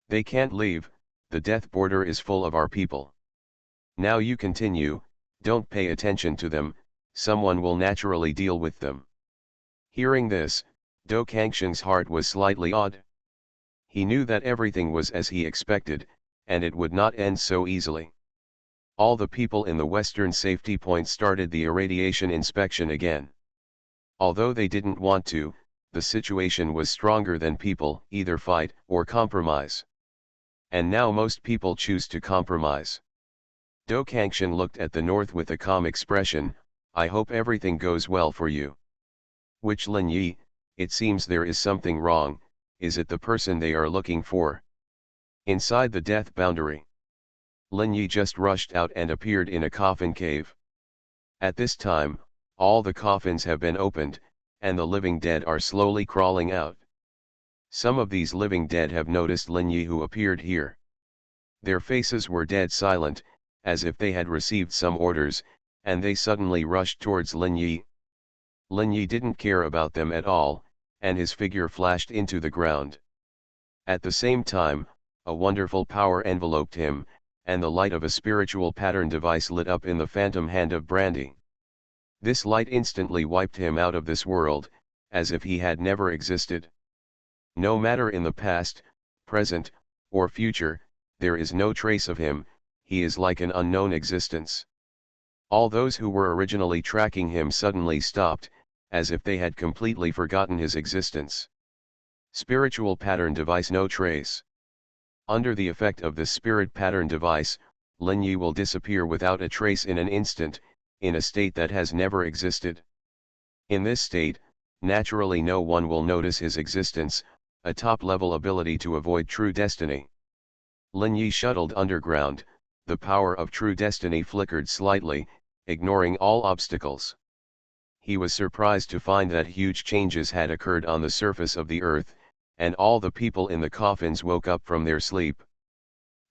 They can't leave, the death border is full of our people. Now you continue, don't pay attention to them, someone will naturally deal with them. Hearing this, Do Kangxiang's heart was slightly awed. He knew that everything was as he expected, and it would not end so easily. All the people in the western safety point started the irradiation inspection again. Although they didn't want to, the situation was stronger than people, either fight or compromise. And now most people choose to compromise. Do Kangxiang looked at the north with a calm expression. I hope everything goes well for you. Which Lin Yi, it seems there is something wrong, is it the person they are looking for? Inside the death boundary. Lin Yi just rushed out and appeared in a coffin cave. At this time, all the coffins have been opened, and the living dead are slowly crawling out. Some of these living dead have noticed Lin Yi who appeared here. Their faces were dead silent, as if they had received some orders, and they suddenly rushed towards Lin Yi. Lin Yi didn't care about them at all, and his figure flashed into the ground. At the same time, a wonderful power enveloped him, and the light of a spiritual pattern device lit up in the phantom hand of Brandy. This light instantly wiped him out of this world, as if he had never existed. No matter in the past, present, or future, there is no trace of him, he is like an unknown existence. All those who were originally tracking him suddenly stopped, as if they had completely forgotten his existence. Spiritual pattern device no trace. Under the effect of this spirit pattern device, Lin Yi will disappear without a trace in an instant, in a state that has never existed. In this state, naturally no one will notice his existence, a top-level ability to avoid true destiny. Lin Yi shuttled underground, the power of true destiny flickered slightly, ignoring all obstacles. he was surprised to find that huge changes had occurred on the surface of the earth, and all the people in the coffins woke up from their sleep.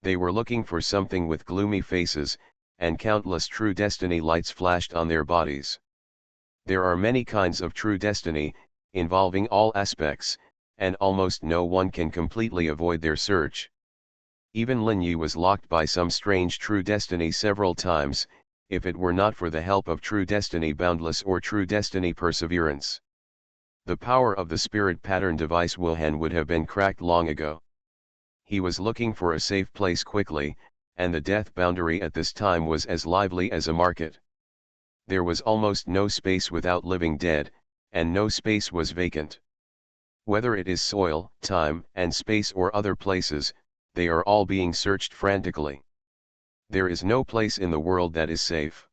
They were looking for something with gloomy faces, and countless true destiny lights flashed on their bodies. There are many kinds of true destiny, involving all aspects, and almost no one can completely avoid their search. Even Lin Yi was locked by some strange true destiny several times, if it were not for the help of true destiny boundless or true destiny perseverance. The power of the spirit pattern device Wuhan would have been cracked long ago. He was looking for a safe place quickly, and the death boundary at this time was as lively as a market. There was almost no space without living dead, and no space was vacant. Whether it is soil, time, and space or other places, they are all being searched frantically. There is no place in the world that is safe.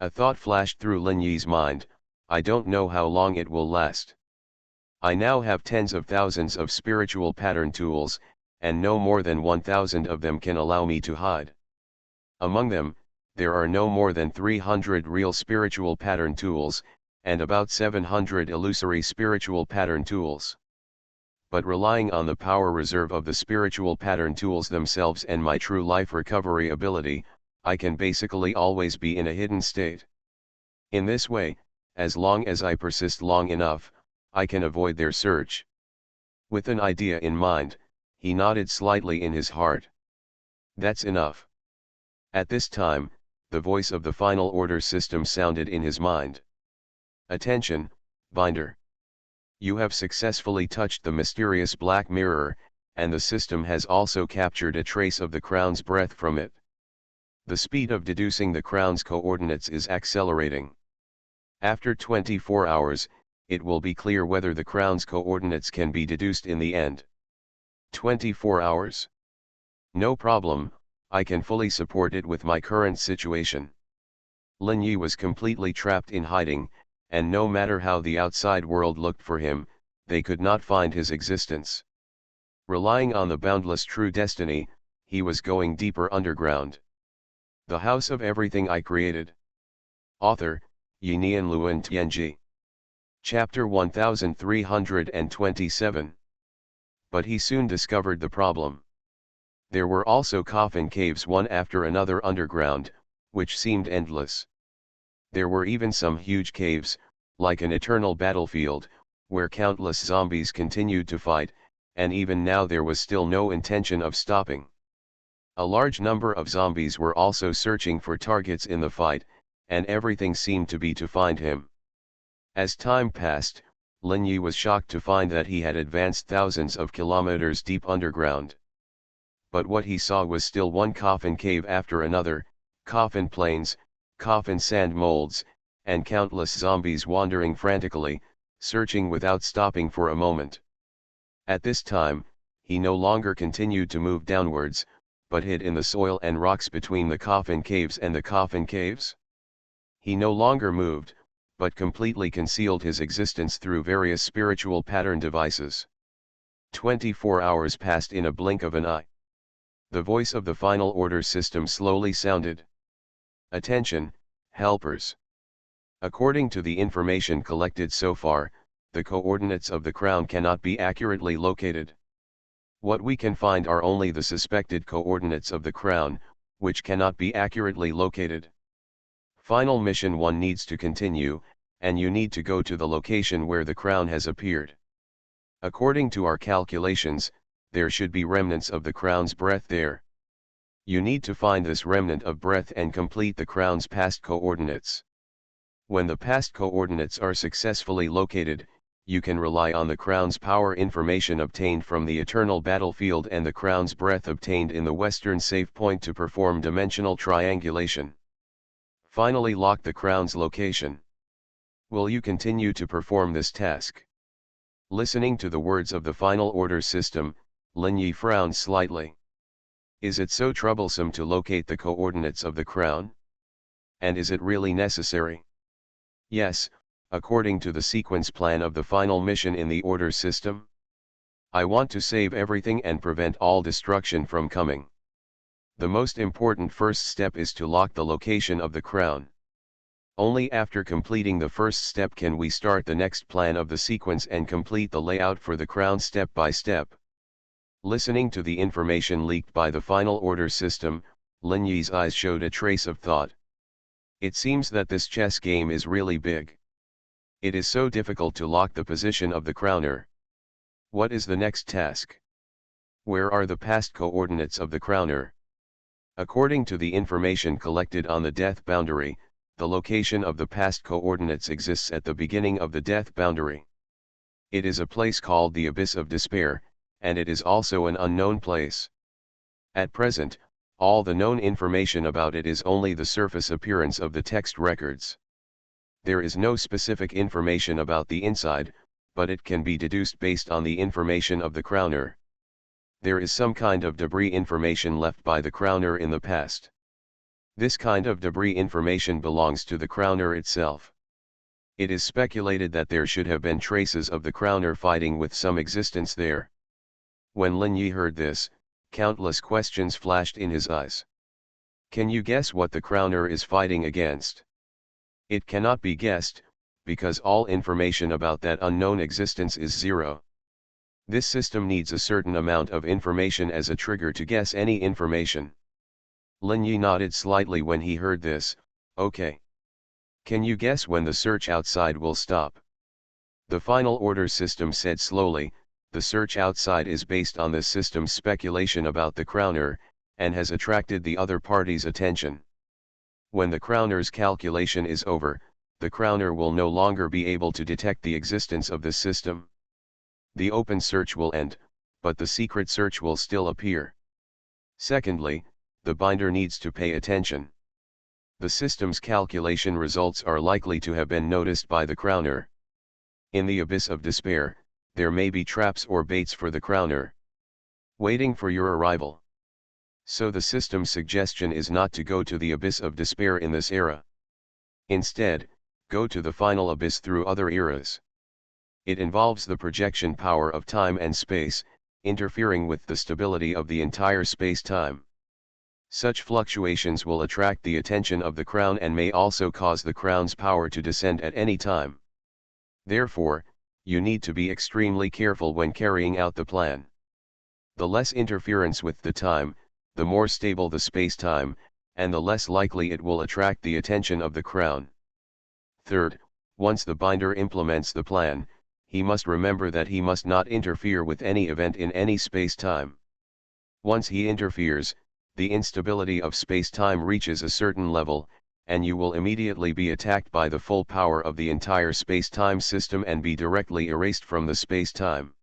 A thought flashed through Lin Yi's mind, I don't know how long it will last. I now have tens of thousands of spiritual pattern tools, and no more than 1,000 of them can allow me to hide. Among them, there are no more than 300 real spiritual pattern tools, and about 700 illusory spiritual pattern tools. But relying on the power reserve of the spiritual pattern tools themselves and my true life recovery ability, I can basically always be in a hidden state. In this way, as long as I persist long enough, I can avoid their search. With an idea in mind, he nodded slightly in his heart. That's enough. At this time, the voice of the final order system sounded in his mind. Attention, Binder. You have successfully touched the mysterious black mirror, and the system has also captured a trace of the crown's breath from it. The speed of deducing the crown's coordinates is accelerating. After 24 hours, it will be clear whether the crown's coordinates can be deduced in the end. 24 hours. No problem, I can fully support it with my current situation. Lin Yi was completely trapped in hiding, and no matter how the outside world looked for him, they could not find his existence. Relying on the boundless true destiny, he was going deeper underground. The House of Everything I Created. Author, Yinian Luan Tianji. Chapter 1327. But he soon discovered the problem. There were also coffin caves one after another underground, which seemed endless. There were even some huge caves, like an eternal battlefield, where countless zombies continued to fight, and even now there was still no intention of stopping. A large number of zombies were also searching for targets in the fight, and everything seemed to be to find him. As time passed, Lin Yi was shocked to find that he had advanced thousands of kilometers deep underground. But what he saw was still one coffin cave after another, coffin plains, coffin sand molds, and countless zombies wandering frantically, searching without stopping for a moment. At this time, he no longer continued to move downwards, but hid in the soil and rocks between the coffin caves and the coffin caves. He no longer moved, but completely concealed his existence through various spiritual pattern devices. 24 hours passed in a blink of an eye. The voice of the final order system slowly sounded. Attention, helpers. According to the information collected so far, the coordinates of the crown cannot be accurately located. What we can find are only the suspected coordinates of the crown, which cannot be accurately located. Final mission 1 needs to continue, and you need to go to the location where the crown has appeared. According to our calculations, there should be remnants of the crown's breath there. You need to find this remnant of breath and complete the crown's past coordinates. When the past coordinates are successfully located, you can rely on the crown's power information obtained from the eternal battlefield and the crown's breath obtained in the western safe point to perform dimensional triangulation. Finally lock the crown's location. Will you continue to perform this task? Listening to the words of the final order system, Lin Yi frowned slightly. Is it so troublesome to locate the coordinates of the crown? And is it really necessary? Yes, according to the sequence plan of the final mission in the order system. I want to save everything and prevent all destruction from coming. The most important first step is to lock the location of the crown. Only after completing the first step can we start the next plan of the sequence and complete the layout for the crown step by step. Listening to the information leaked by the final order system, Lin Yi's eyes showed a trace of thought. It seems that this chess game is really big. It is so difficult to lock the position of the crowner. What is the next task? Where are the past coordinates of the crowner? According to the information collected on the death boundary, the location of the past coordinates exists at the beginning of the death boundary. It is a place called the Abyss of Despair, and it is also an unknown place. At present, all the known information about it is only the surface appearance of the text records. There is no specific information about the inside, but it can be deduced based on the information of the crowner. There is some kind of debris information left by the crowner in the past. This kind of debris information belongs to the crowner itself. It is speculated that there should have been traces of the crowner fighting with some existence there. When Lin Yi heard this, countless questions flashed in his eyes. Can you guess what the crowner is fighting against? It cannot be guessed, because all information about that unknown existence is zero. This system needs a certain amount of information as a trigger to guess any information. Lin Yi nodded slightly when he heard this. Okay. Can you guess when the search outside will stop? The final order system said slowly. The search outside is based on this system's speculation about the crowner, and has attracted the other party's attention. When the crowner's calculation is over, the crowner will no longer be able to detect the existence of this system. The open search will end, but the secret search will still appear. Secondly, the binder needs to pay attention. The system's calculation results are likely to have been noticed by the crowner. In the Abyss of Despair, there may be traps or baits for the crowner, waiting for your arrival. So the system's suggestion is not to go to the Abyss of Despair in this era. Instead, go to the final abyss through other eras. It involves the projection power of time and space, interfering with the stability of the entire space-time. Such fluctuations will attract the attention of the crown and may also cause the crown's power to descend at any time. Therefore, you need to be extremely careful when carrying out the plan. The less interference with the time, the more stable the space-time, and the less likely it will attract the attention of the crown. Third, once the binder implements the plan, he must remember that he must not interfere with any event in any space-time. Once he interferes, the instability of space-time reaches a certain level, and you will immediately be attacked by the full power of the entire space-time system and be directly erased from the space-time.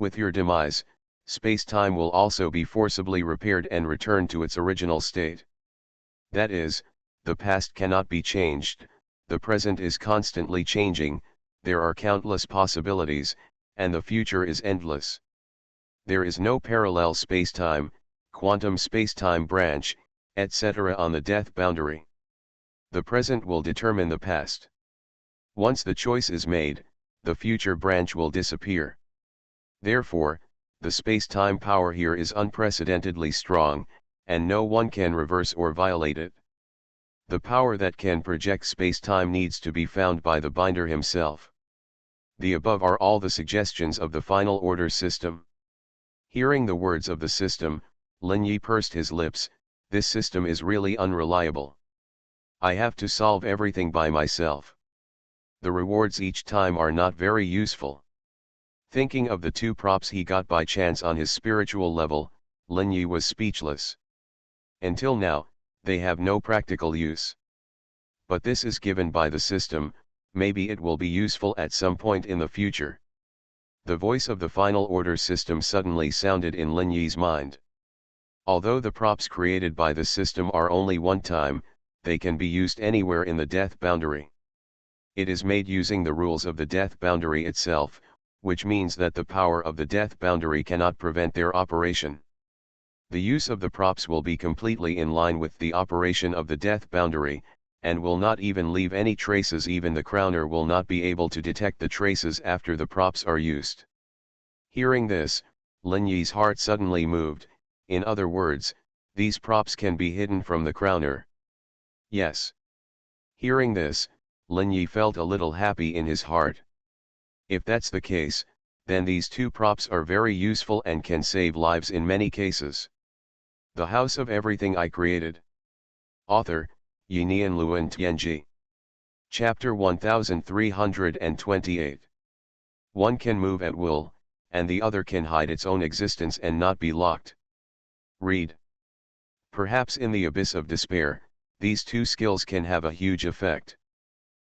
With your demise, space-time will also be forcibly repaired and returned to its original state. That is, the past cannot be changed, the present is constantly changing, there are countless possibilities, and the future is endless. There is no parallel space-time, quantum space-time branch, etc. on the death boundary. The present will determine the past. Once the choice is made, the future branch will disappear. Therefore, the space-time power here is unprecedentedly strong, and no one can reverse or violate it. The power that can project space-time needs to be found by the binder himself. The above are all the suggestions of the final order system. Hearing the words of the system, Lin Yi pursed his lips. This system is really unreliable. I have to solve everything by myself. The rewards each time are not very useful. Thinking of the two props he got by chance on his spiritual level, Lin Yi was speechless. Until now, they have no practical use. But this is given by the system, maybe it will be useful at some point in the future. The voice of the final order system suddenly sounded in Lin Yi's mind. Although the props created by the system are only one time, they can be used anywhere in the death boundary. It is made using the rules of the death boundary itself, which means that the power of the death boundary cannot prevent their operation. The use of the props will be completely in line with the operation of the death boundary, and will not even leave any traces. Even the crowner will not be able to detect the traces after the props are used. Hearing this, Lin Yi's heart suddenly moved. In other words, these props can be hidden from the crowner. Yes. Hearing this, Lin Yi felt a little happy in his heart. If that's the case, then these two props are very useful and can save lives in many cases. The House of Everything I Created. Author, Yinian Luan Tianji. Chapter 1328. One can move at will, and the other can hide its own existence and not be locked. Read. Perhaps in the abyss of despair, these two skills can have a huge effect.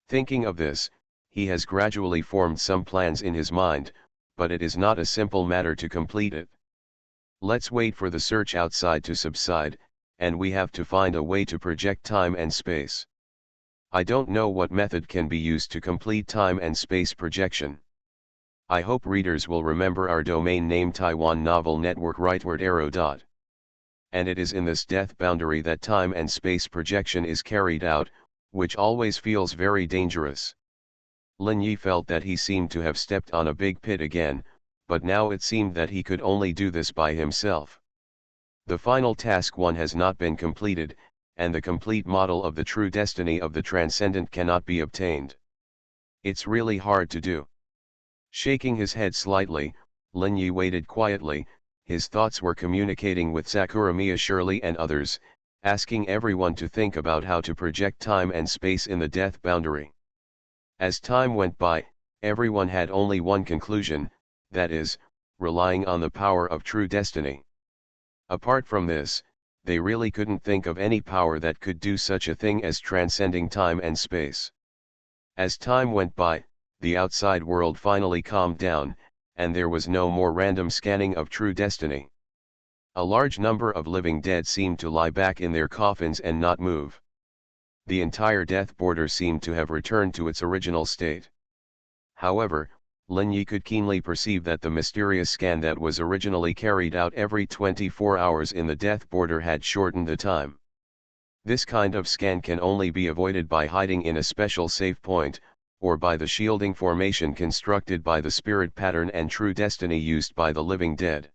Thinking of this, he has gradually formed some plans in his mind, but it is not a simple matter to complete it. Let's wait for the search outside to subside, and we have to find a way to project time and space. I don't know what method can be used to complete time and space projection. I hope readers will remember our domain name Taiwan Novel Network rightward arrow dot. And it is in this death boundary that time and space projection is carried out, which always feels very dangerous. Lin Yi felt that he seemed to have stepped on a big pit again, but now it seemed that he could only do this by himself. The final task one has not been completed, and the complete model of the true destiny of the transcendent cannot be obtained. It's really hard to do. Shaking his head slightly, Lin Yi waited quietly. His thoughts were communicating with Sakuramiya Shirley and others, asking everyone to think about how to project time and space in the death boundary. As time went by, everyone had only one conclusion, that is, relying on the power of true destiny. Apart from this, they really couldn't think of any power that could do such a thing as transcending time and space. As time went by, the outside world finally calmed down, and there was no more random scanning of true destiny. A large number of living dead seemed to lie back in their coffins and not move. The entire death border seemed to have returned to its original state. However, Lin Yi could keenly perceive that the mysterious scan that was originally carried out every 24 hours in the death border had shortened the time. This kind of scan can only be avoided by hiding in a special safe point, or by the shielding formation constructed by the spirit pattern and true destiny used by the living dead.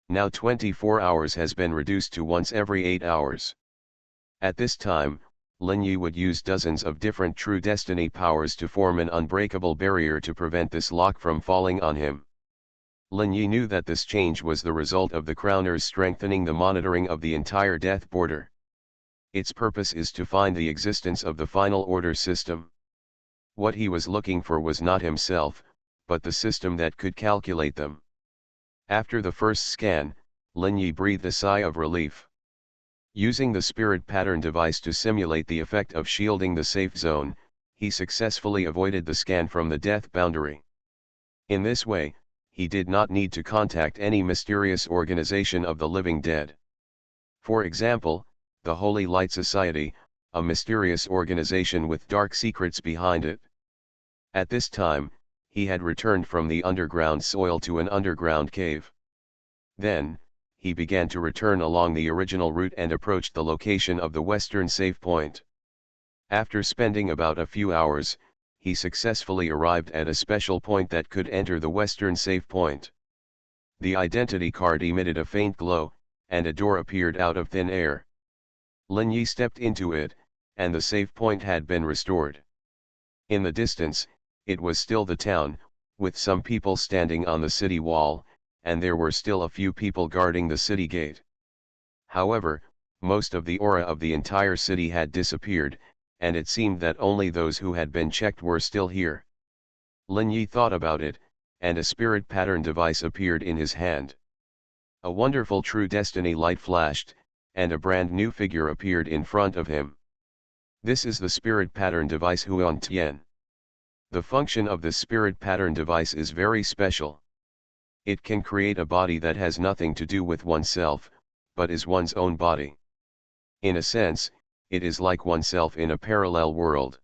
Now 24 hours has been reduced to once every 8 hours. At this time, Lin Yi would use dozens of different true destiny powers to form an unbreakable barrier to prevent this lock from falling on him. Lin Yi knew that this change was the result of the Crowners strengthening the monitoring of the entire death border. Its purpose is to find the existence of the final order system. What he was looking for was not himself, but the system that could calculate them. After the first scan, Lin Yi breathed a sigh of relief. Using the spirit pattern device to simulate the effect of shielding the safe zone, he successfully avoided the scan from the death boundary. In this way, he did not need to contact any mysterious organization of the living dead. For example, the Holy Light Society, a mysterious organization with dark secrets behind it. At this time, he had returned from the underground soil to an underground cave. Then, he began to return along the original route and approached the location of the western safe point. After spending about a few hours, he successfully arrived at a special point that could enter the western safe point. The identity card emitted a faint glow, and a door appeared out of thin air. Lin Yi stepped into it, and the safe point had been restored. In the distance, it was still the town, with some people standing on the city wall, and there were still a few people guarding the city gate. However, most of the aura of the entire city had disappeared, and it seemed that only those who had been checked were still here. Lin Yi thought about it, and a spirit pattern device appeared in his hand. A wonderful true destiny light flashed, and a brand new figure appeared in front of him. This is the spirit pattern device Huan Tian. The function of this spirit pattern device is very special. It can create a body that has nothing to do with oneself, but is one's own body. In a sense, it is like oneself in a parallel world.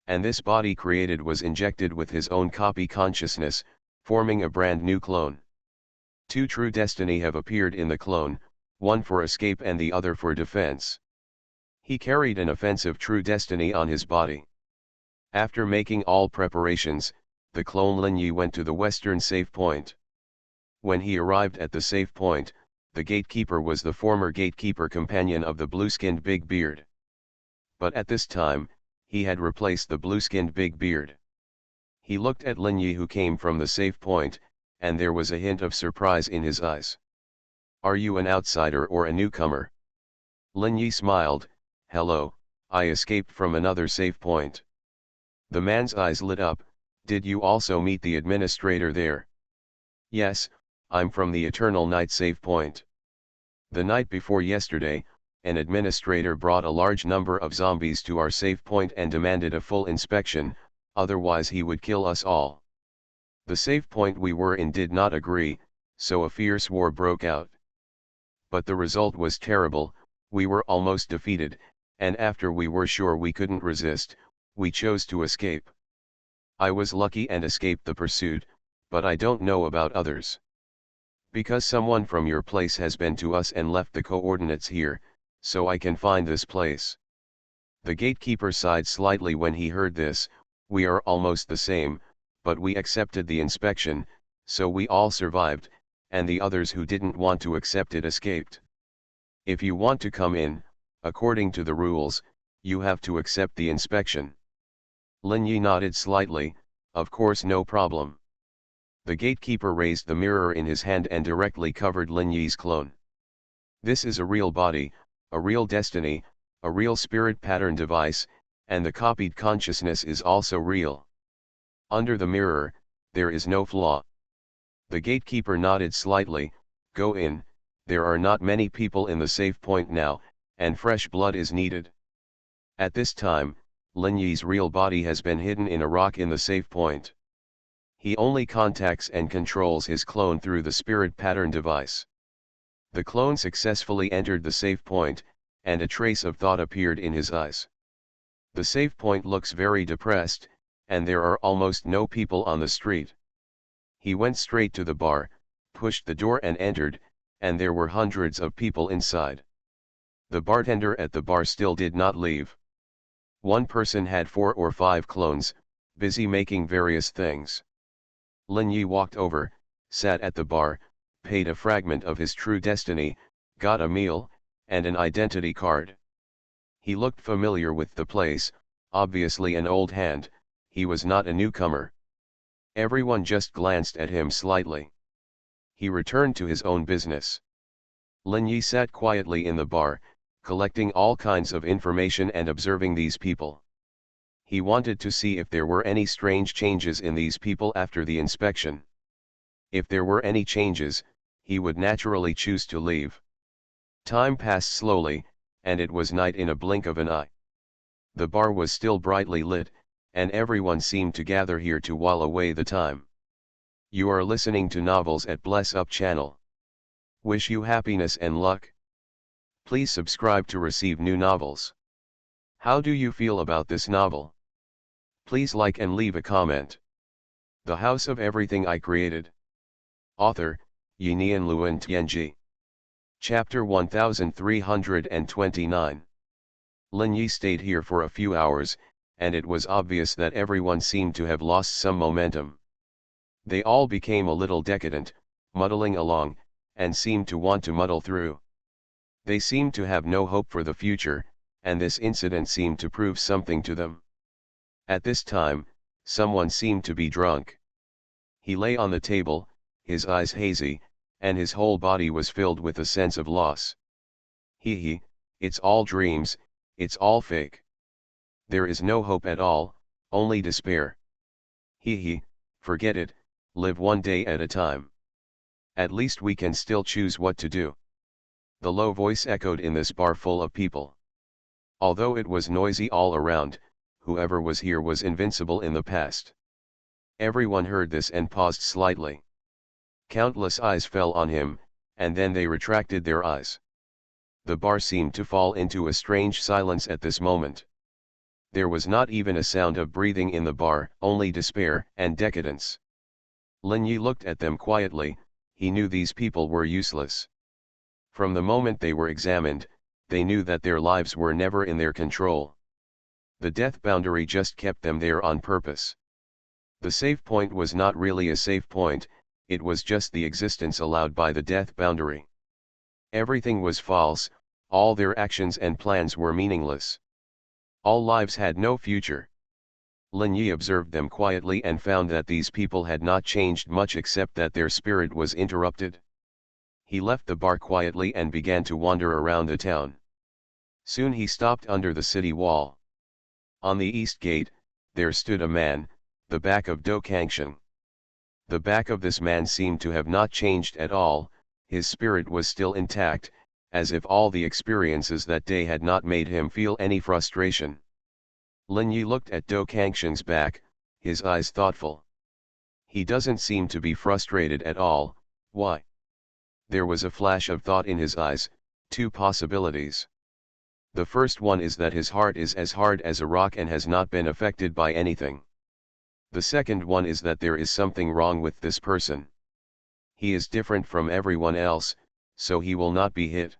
And this body created was injected with his own copy consciousness, forming a brand new clone. Two true destiny have appeared in the clone, one for escape and the other for defense. He carried an offensive true destiny on his body. After making all preparations, the clone Lin Yi went to the western safe point. When he arrived at the safe point, the gatekeeper was the former gatekeeper companion of the blue-skinned big beard. But at this time, He had replaced the blue-skinned big beard. He looked at Lin Yi, who came from the safe point, and there was a hint of surprise in his eyes. "Are you an outsider or a newcomer?" Lin Yi smiled. "Hello, I escaped from another safe point." The man's eyes lit up. "Did you also meet the administrator there?" "Yes, I'm from the Eternal Night safe point. The night before yesterday, an administrator brought a large number of zombies to our safe point and demanded a full inspection, otherwise he would kill us all. The safe point we were in did not agree, so a fierce war broke out. But the result was terrible. We were almost defeated, and after we were sure we couldn't resist, we chose to escape. I was lucky and escaped the pursuit, but I don't know about others. Because someone from your place has been to us and left the coordinates here, so I can find this place." The gatekeeper sighed slightly when he heard this. "We are almost the same, but we accepted the inspection, so we all survived, and the others who didn't want to accept it escaped. If you want to come in, according to the rules, you have to accept the inspection." Lin Yi nodded slightly. "Of course, no problem." The gatekeeper raised the mirror in his hand and directly covered Lin Yi's clone. "This is a real body, a real destiny, a real spirit pattern device, and the copied consciousness is also real. Under the mirror, there is no flaw." The gatekeeper nodded slightly. "Go in, there are not many people in the safe point now, and fresh blood is needed." At this time, Lin Yi's real body has been hidden in a rock in the safe point. He only contacts and controls his clone through the spirit pattern device. The clone successfully entered the safe point, and a trace of thought appeared in his eyes. The safe point looks very depressed, and there are almost no people on the street. He went straight to the bar, pushed the door and entered, and there were hundreds of people inside. The bartender at the bar still did not leave. One person had 4 or 5 clones, busy making various things. Lin Yi walked over, sat at the bar, paid a fragment of his true destiny, got a meal, and an identity card. He looked familiar with the place, obviously an old hand. He was not a newcomer. Everyone just glanced at him slightly. He returned to his own business. Lin Yi sat quietly in the bar, collecting all kinds of information and observing these people. He wanted to see if there were any strange changes in these people after the inspection. If there were any changes, he would naturally choose to leave. Time passed slowly, and it was night in a blink of an eye. The bar was still brightly lit, and everyone seemed to gather here to while away the time. You are listening to Novels at Bless Up channel. Wish you happiness and luck. Please subscribe to receive new novels. How do you feel about this novel? Please like and leave a comment. The House of Everything I Created. Author, Yinian Luan Tianji. Chapter 1329. Lin Yi stayed here for a few hours, and it was obvious that everyone seemed to have lost some momentum. They all became a little decadent, muddling along, and seemed to want to muddle through. They seemed to have no hope for the future, and this incident seemed to prove something to them. At this time, someone seemed to be drunk. He lay on the table, his eyes hazy, and his whole body was filled with a sense of loss. He, it's all dreams, it's all fake. There is no hope at all, only despair. He, forget it, live one day at a time. At least we can still choose what to do. The low voice echoed in this bar full of people. Although it was noisy all around, whoever was here was invincible in the past. Everyone heard this and paused slightly. Countless eyes fell on him, and then they retracted their eyes. The bar seemed to fall into a strange silence at this moment. There was not even a sound of breathing in the bar, only despair and decadence. Lin Yi looked at them quietly. He knew these people were useless. From the moment they were examined, they knew that their lives were never in their control. The death boundary just kept them there on purpose. The safe point was not really a safe point, it was just the existence allowed by the death boundary. Everything was false, all their actions and plans were meaningless. All lives had no future. Lin Yi observed them quietly and found that these people had not changed much except that their spirit was interrupted. He left the bar quietly and began to wander around the town. Soon he stopped under the city wall. On the east gate, there stood a man, the back of Do Kangsheng. The back of this man seemed to have not changed at all, his spirit was still intact, as if all the experiences that day had not made him feel any frustration. Lin Yi looked at Do Kangsheng's back, his eyes thoughtful. He doesn't seem to be frustrated at all, why? There was a flash of thought in his eyes, two possibilities. The first one is that his heart is as hard as a rock and has not been affected by anything. The second one is that there is something wrong with this person. He is different from everyone else, so he will not be hit.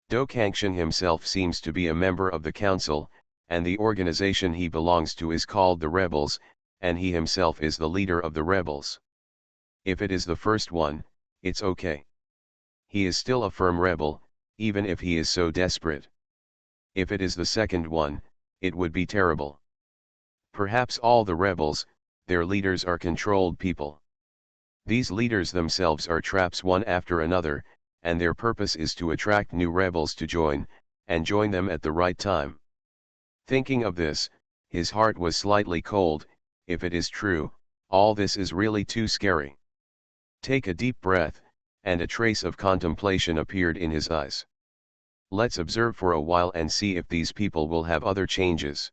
Do Kangsheng himself seems to be a member of the council, and the organization he belongs to is called the Rebels, and he himself is the leader of the rebels. If it is the first one, it's okay. He is still a firm rebel, even if he is so desperate. If it is the second one, it would be terrible. Perhaps all the rebels, their leaders are controlled people. These leaders themselves are traps one after another, and their purpose is to attract new rebels to join, and join them at the right time. Thinking of this, his heart was slightly cold. If it is true, all this is really too scary. Take a deep breath, and a trace of contemplation appeared in his eyes. Let's observe for a while and see if these people will have other changes.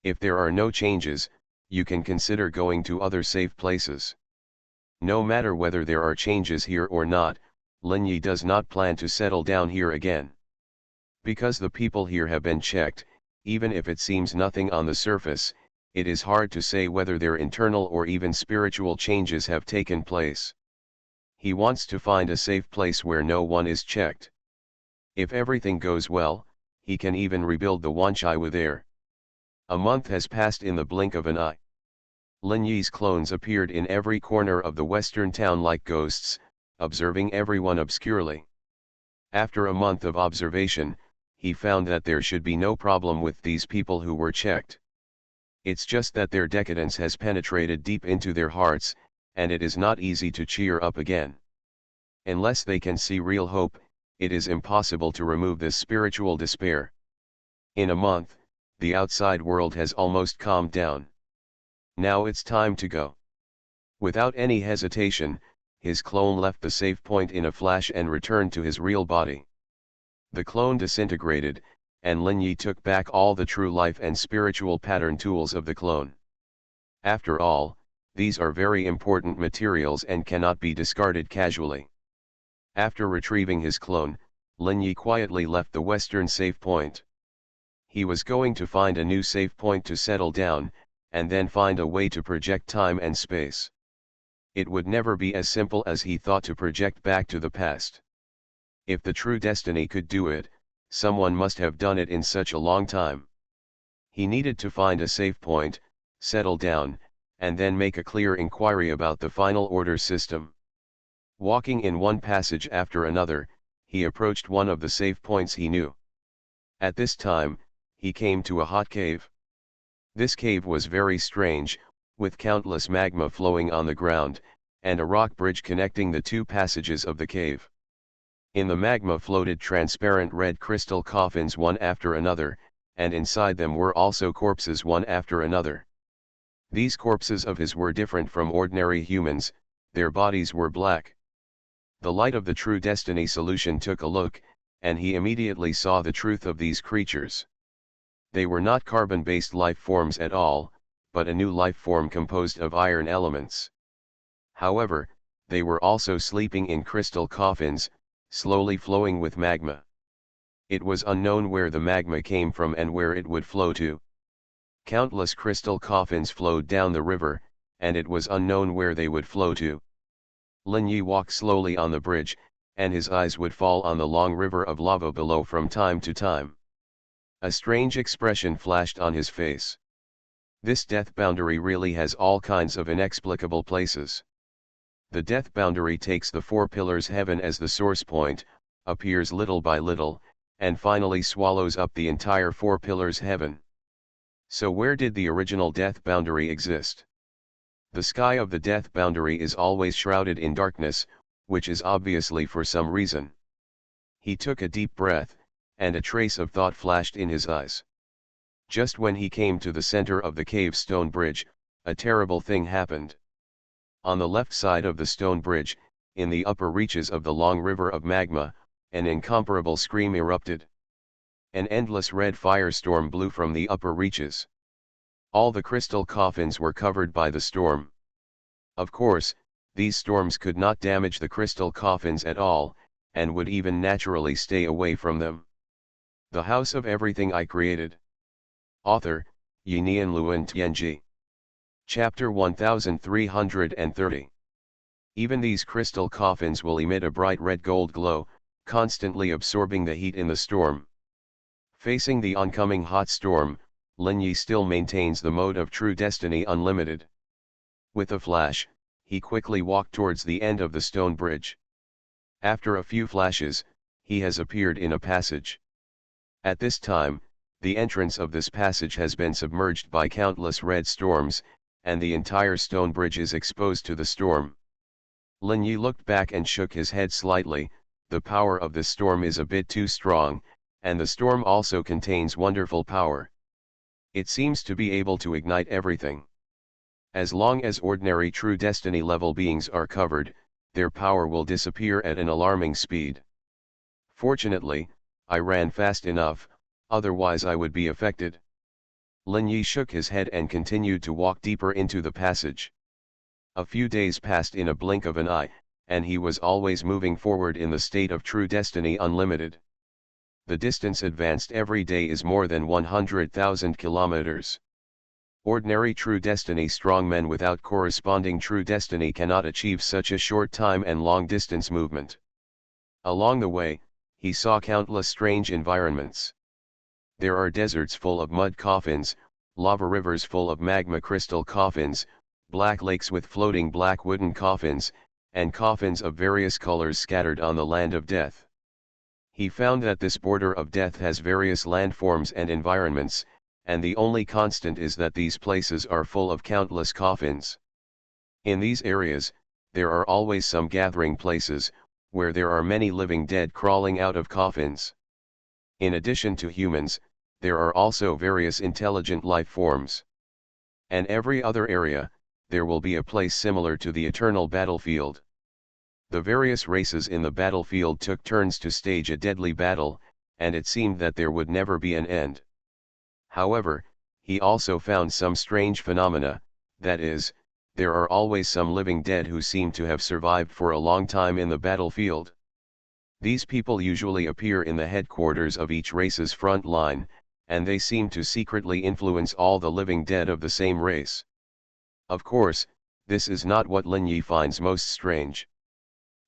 If there are no changes, you can consider going to other safe places. No matter whether there are changes here or not, Lin Yi does not plan to settle down here again. Because the people here have been checked, even if it seems nothing on the surface, it is hard to say whether their internal or even spiritual changes have taken place. He wants to find a safe place where no one is checked. If everything goes well, he can even rebuild the Wanchai there. A month has passed in the blink of an eye. Lin Yi's clones appeared in every corner of the western town like ghosts, observing everyone obscurely. After a month of observation, he found that there should be no problem with these people who were checked. It's just that their decadence has penetrated deep into their hearts, and it is not easy to cheer up again. Unless they can see real hope, it is impossible to remove this spiritual despair. In a month, the outside world has almost calmed down. Now it's time to go. Without any hesitation, his clone left the safe point in a flash and returned to his real body. The clone disintegrated, and Lin Yi took back all the true life and spiritual pattern tools of the clone. After all, these are very important materials and cannot be discarded casually. After retrieving his clone, Lin Yi quietly left the western safe point. He was going to find a new safe point to settle down, and then find a way to project time and space. It would never be as simple as he thought to project back to the past. If the true destiny could do it, someone must have done it in such a long time. He needed to find a safe point, settle down, and then make a clear inquiry about the final order system. Walking in one passage after another, he approached one of the safe points he knew. At this time, he came to a hot cave. This cave was very strange, with countless magma flowing on the ground, and a rock bridge connecting the two passages of the cave. In the magma floated transparent red crystal coffins one after another, and inside them were also corpses one after another. These corpses of his were different from ordinary humans, their bodies were black. The light of the true destiny solution took a look, and he immediately saw the truth of these creatures. They were not carbon-based life forms at all, but a new life form composed of iron elements. However, they were also sleeping in crystal coffins, slowly flowing with magma. It was unknown where the magma came from and where it would flow to. Countless crystal coffins flowed down the river, and it was unknown where they would flow to. Lin Yi walked slowly on the bridge, and his eyes would fall on the long river of lava below from time to time. A strange expression flashed on his face. This death boundary really has all kinds of inexplicable places. The death boundary takes the four pillars heaven as the source point, appears little by little, and finally swallows up the entire four pillars heaven. So where did the original death boundary exist? The sky of the death boundary is always shrouded in darkness, which is obviously for some reason. He took a deep breath, and a trace of thought flashed in his eyes. Just when he came to the center of the cave stone bridge, a terrible thing happened. On the left side of the stone bridge, in the upper reaches of the long river of magma, an incomparable scream erupted. An endless red firestorm blew from the upper reaches. All the crystal coffins were covered by the storm. Of course, these storms could not damage the crystal coffins at all, and would even naturally stay away from them. The House of Everything I Created. Author, Yinian Luan Tianji. Chapter 1330. Even these crystal coffins will emit a bright red gold glow, constantly absorbing the heat in the storm. Facing the oncoming hot storm, Lin Yi still maintains the mode of True Destiny Unlimited. With a flash, he quickly walked towards the end of the stone bridge. After a few flashes, he has appeared in a passage. At this time, the entrance of this passage has been submerged by countless red storms, and the entire stone bridge is exposed to the storm. Lin Yi looked back and shook his head slightly. The power of this storm is a bit too strong, and the storm also contains wonderful power. It seems to be able to ignite everything. As long as ordinary True Destiny level beings are covered, their power will disappear at an alarming speed. Fortunately, I ran fast enough, otherwise I would be affected. Lin Yi shook his head and continued to walk deeper into the passage. A few days passed in a blink of an eye, and he was always moving forward in the state of True Destiny Unlimited. The distance advanced every day is more than 100,000 kilometers. Ordinary True Destiny strongmen without corresponding True Destiny cannot achieve such a short time and long distance movement. Along the way, he saw countless strange environments. There are deserts full of mud coffins, lava rivers full of magma crystal coffins, black lakes with floating black wooden coffins, and coffins of various colors scattered on the land of death. He found that this border of death has various landforms and environments, and the only constant is that these places are full of countless coffins. In these areas, there are always some gathering places, where there are many living dead crawling out of coffins. In addition to humans, there are also various intelligent life forms. And every other area, there will be a place similar to the eternal battlefield. The various races in the battlefield took turns to stage a deadly battle, and it seemed that there would never be an end. However, he also found some strange phenomena, that is, there are always some living dead who seem to have survived for a long time in the battlefield. These people usually appear in the headquarters of each race's front line, and they seem to secretly influence all the living dead of the same race. Of course, this is not what Lin Yi finds most strange.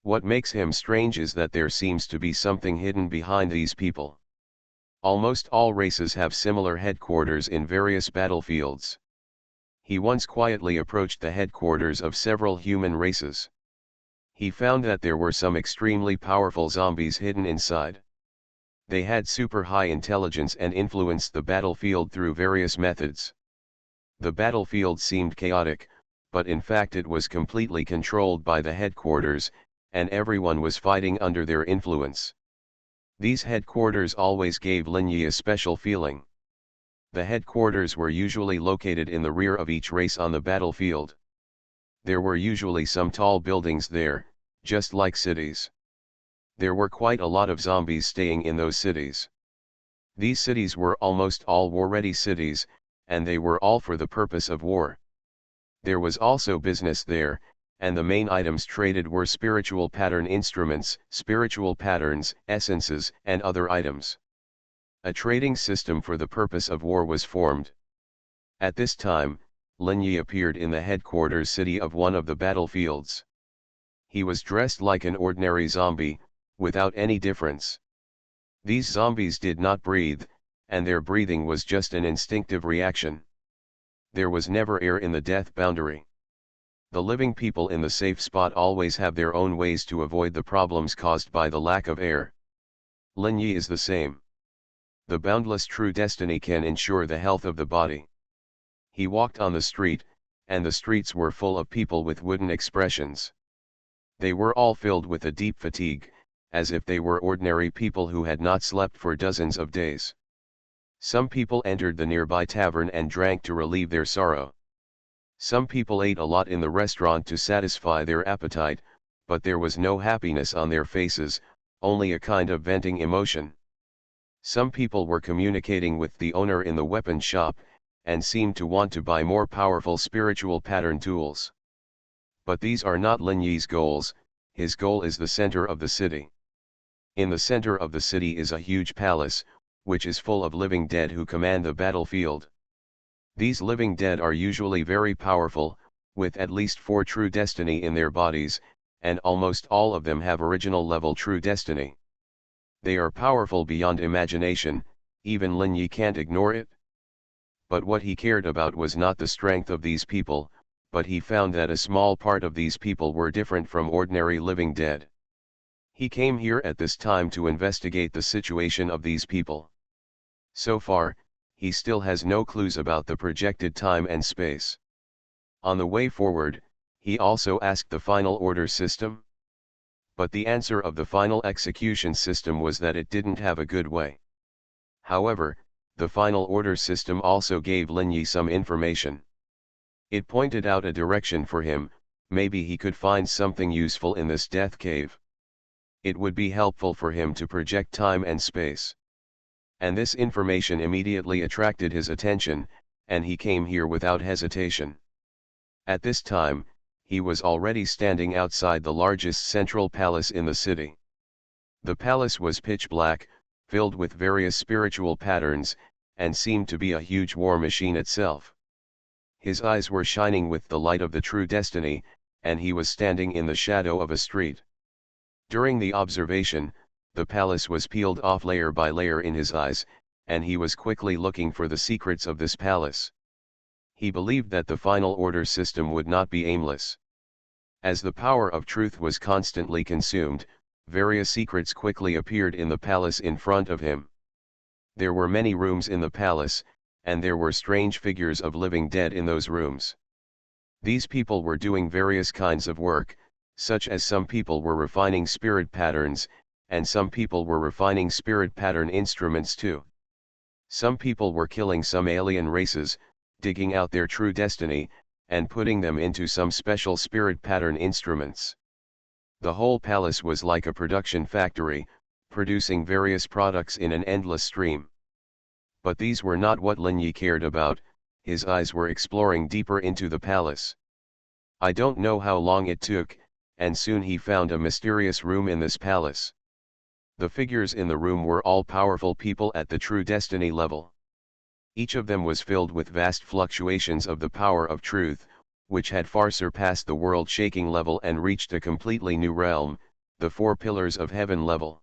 What makes him strange is that there seems to be something hidden behind these people. Almost all races have similar headquarters in various battlefields. He once quietly approached the headquarters of several human races. He found that there were some extremely powerful zombies hidden inside. They had super high intelligence and influenced the battlefield through various methods. The battlefield seemed chaotic, but in fact it was completely controlled by the headquarters, and everyone was fighting under their influence. These headquarters always gave Lin Yi a special feeling. The headquarters were usually located in the rear of each race on the battlefield. There were usually some tall buildings there, just like cities. There were quite a lot of zombies staying in those cities. These cities were almost all war-ready cities, and they were all for the purpose of war. There was also business there, and the main items traded were spiritual pattern instruments, spiritual patterns, essences, and other items. A trading system for the purpose of war was formed. At this time, Lin Yi appeared in the headquarters city of one of the battlefields. He was dressed like an ordinary zombie, without any difference. These zombies did not breathe, and their breathing was just an instinctive reaction. There was never air in the death boundary. The living people in the safe spot always have their own ways to avoid the problems caused by the lack of air. Lin Yi is the same. The boundless true destiny can ensure the health of the body. He walked on the street, and the streets were full of people with wooden expressions. They were all filled with a deep fatigue, as if they were ordinary people who had not slept for dozens of days. Some people entered the nearby tavern and drank to relieve their sorrow. Some people ate a lot in the restaurant to satisfy their appetite, but there was no happiness on their faces, only a kind of venting emotion. Some people were communicating with the owner in the weapon shop, and seemed to want to buy more powerful spiritual pattern tools. But these are not Lin Yi's goals. His goal is the center of the city. In the center of the city is a huge palace, which is full of living dead who command the battlefield. These living dead are usually very powerful, with at least 4 true destiny in their bodies, and almost all of them have original level true destiny. They are powerful beyond imagination, even Lin Yi can't ignore it. But what he cared about was not the strength of these people, but he found that a small part of these people were different from ordinary living dead. He came here at this time to investigate the situation of these people. So far, he still has no clues about the projected time and space. On the way forward, he also asked the final order system. But the answer of the final execution system was that it didn't have a good way. However, the final order system also gave Lin Yi some information. It pointed out a direction for him. Maybe he could find something useful in this death cave. It would be helpful for him to project time and space. And this information immediately attracted his attention, and he came here without hesitation. At this time, he was already standing outside the largest central palace in the city. The palace was pitch black, filled with various spiritual patterns, and seemed to be a huge war machine itself. His eyes were shining with the light of the true destiny, and he was standing in the shadow of a street. During the observation, the palace was peeled off layer by layer in his eyes, and he was quickly looking for the secrets of this palace. He believed that the final order system would not be aimless. As the power of truth was constantly consumed, various secrets quickly appeared in the palace in front of him. There were many rooms in the palace, and there were strange figures of living dead in those rooms. These people were doing various kinds of work, such as some people were refining spirit patterns, and some people were refining spirit pattern instruments too. Some people were killing some alien races, digging out their true destiny, and putting them into some special spirit pattern instruments. The whole palace was like a production factory, producing various products in an endless stream. But these were not what Lin Yi cared about. His eyes were exploring deeper into the palace. I don't know how long it took, and soon he found a mysterious room in this palace. The figures in the room were all powerful people at the true destiny level. Each of them was filled with vast fluctuations of the power of truth, which had far surpassed the world-shaking level and reached a completely new realm, the 4 pillars of heaven level.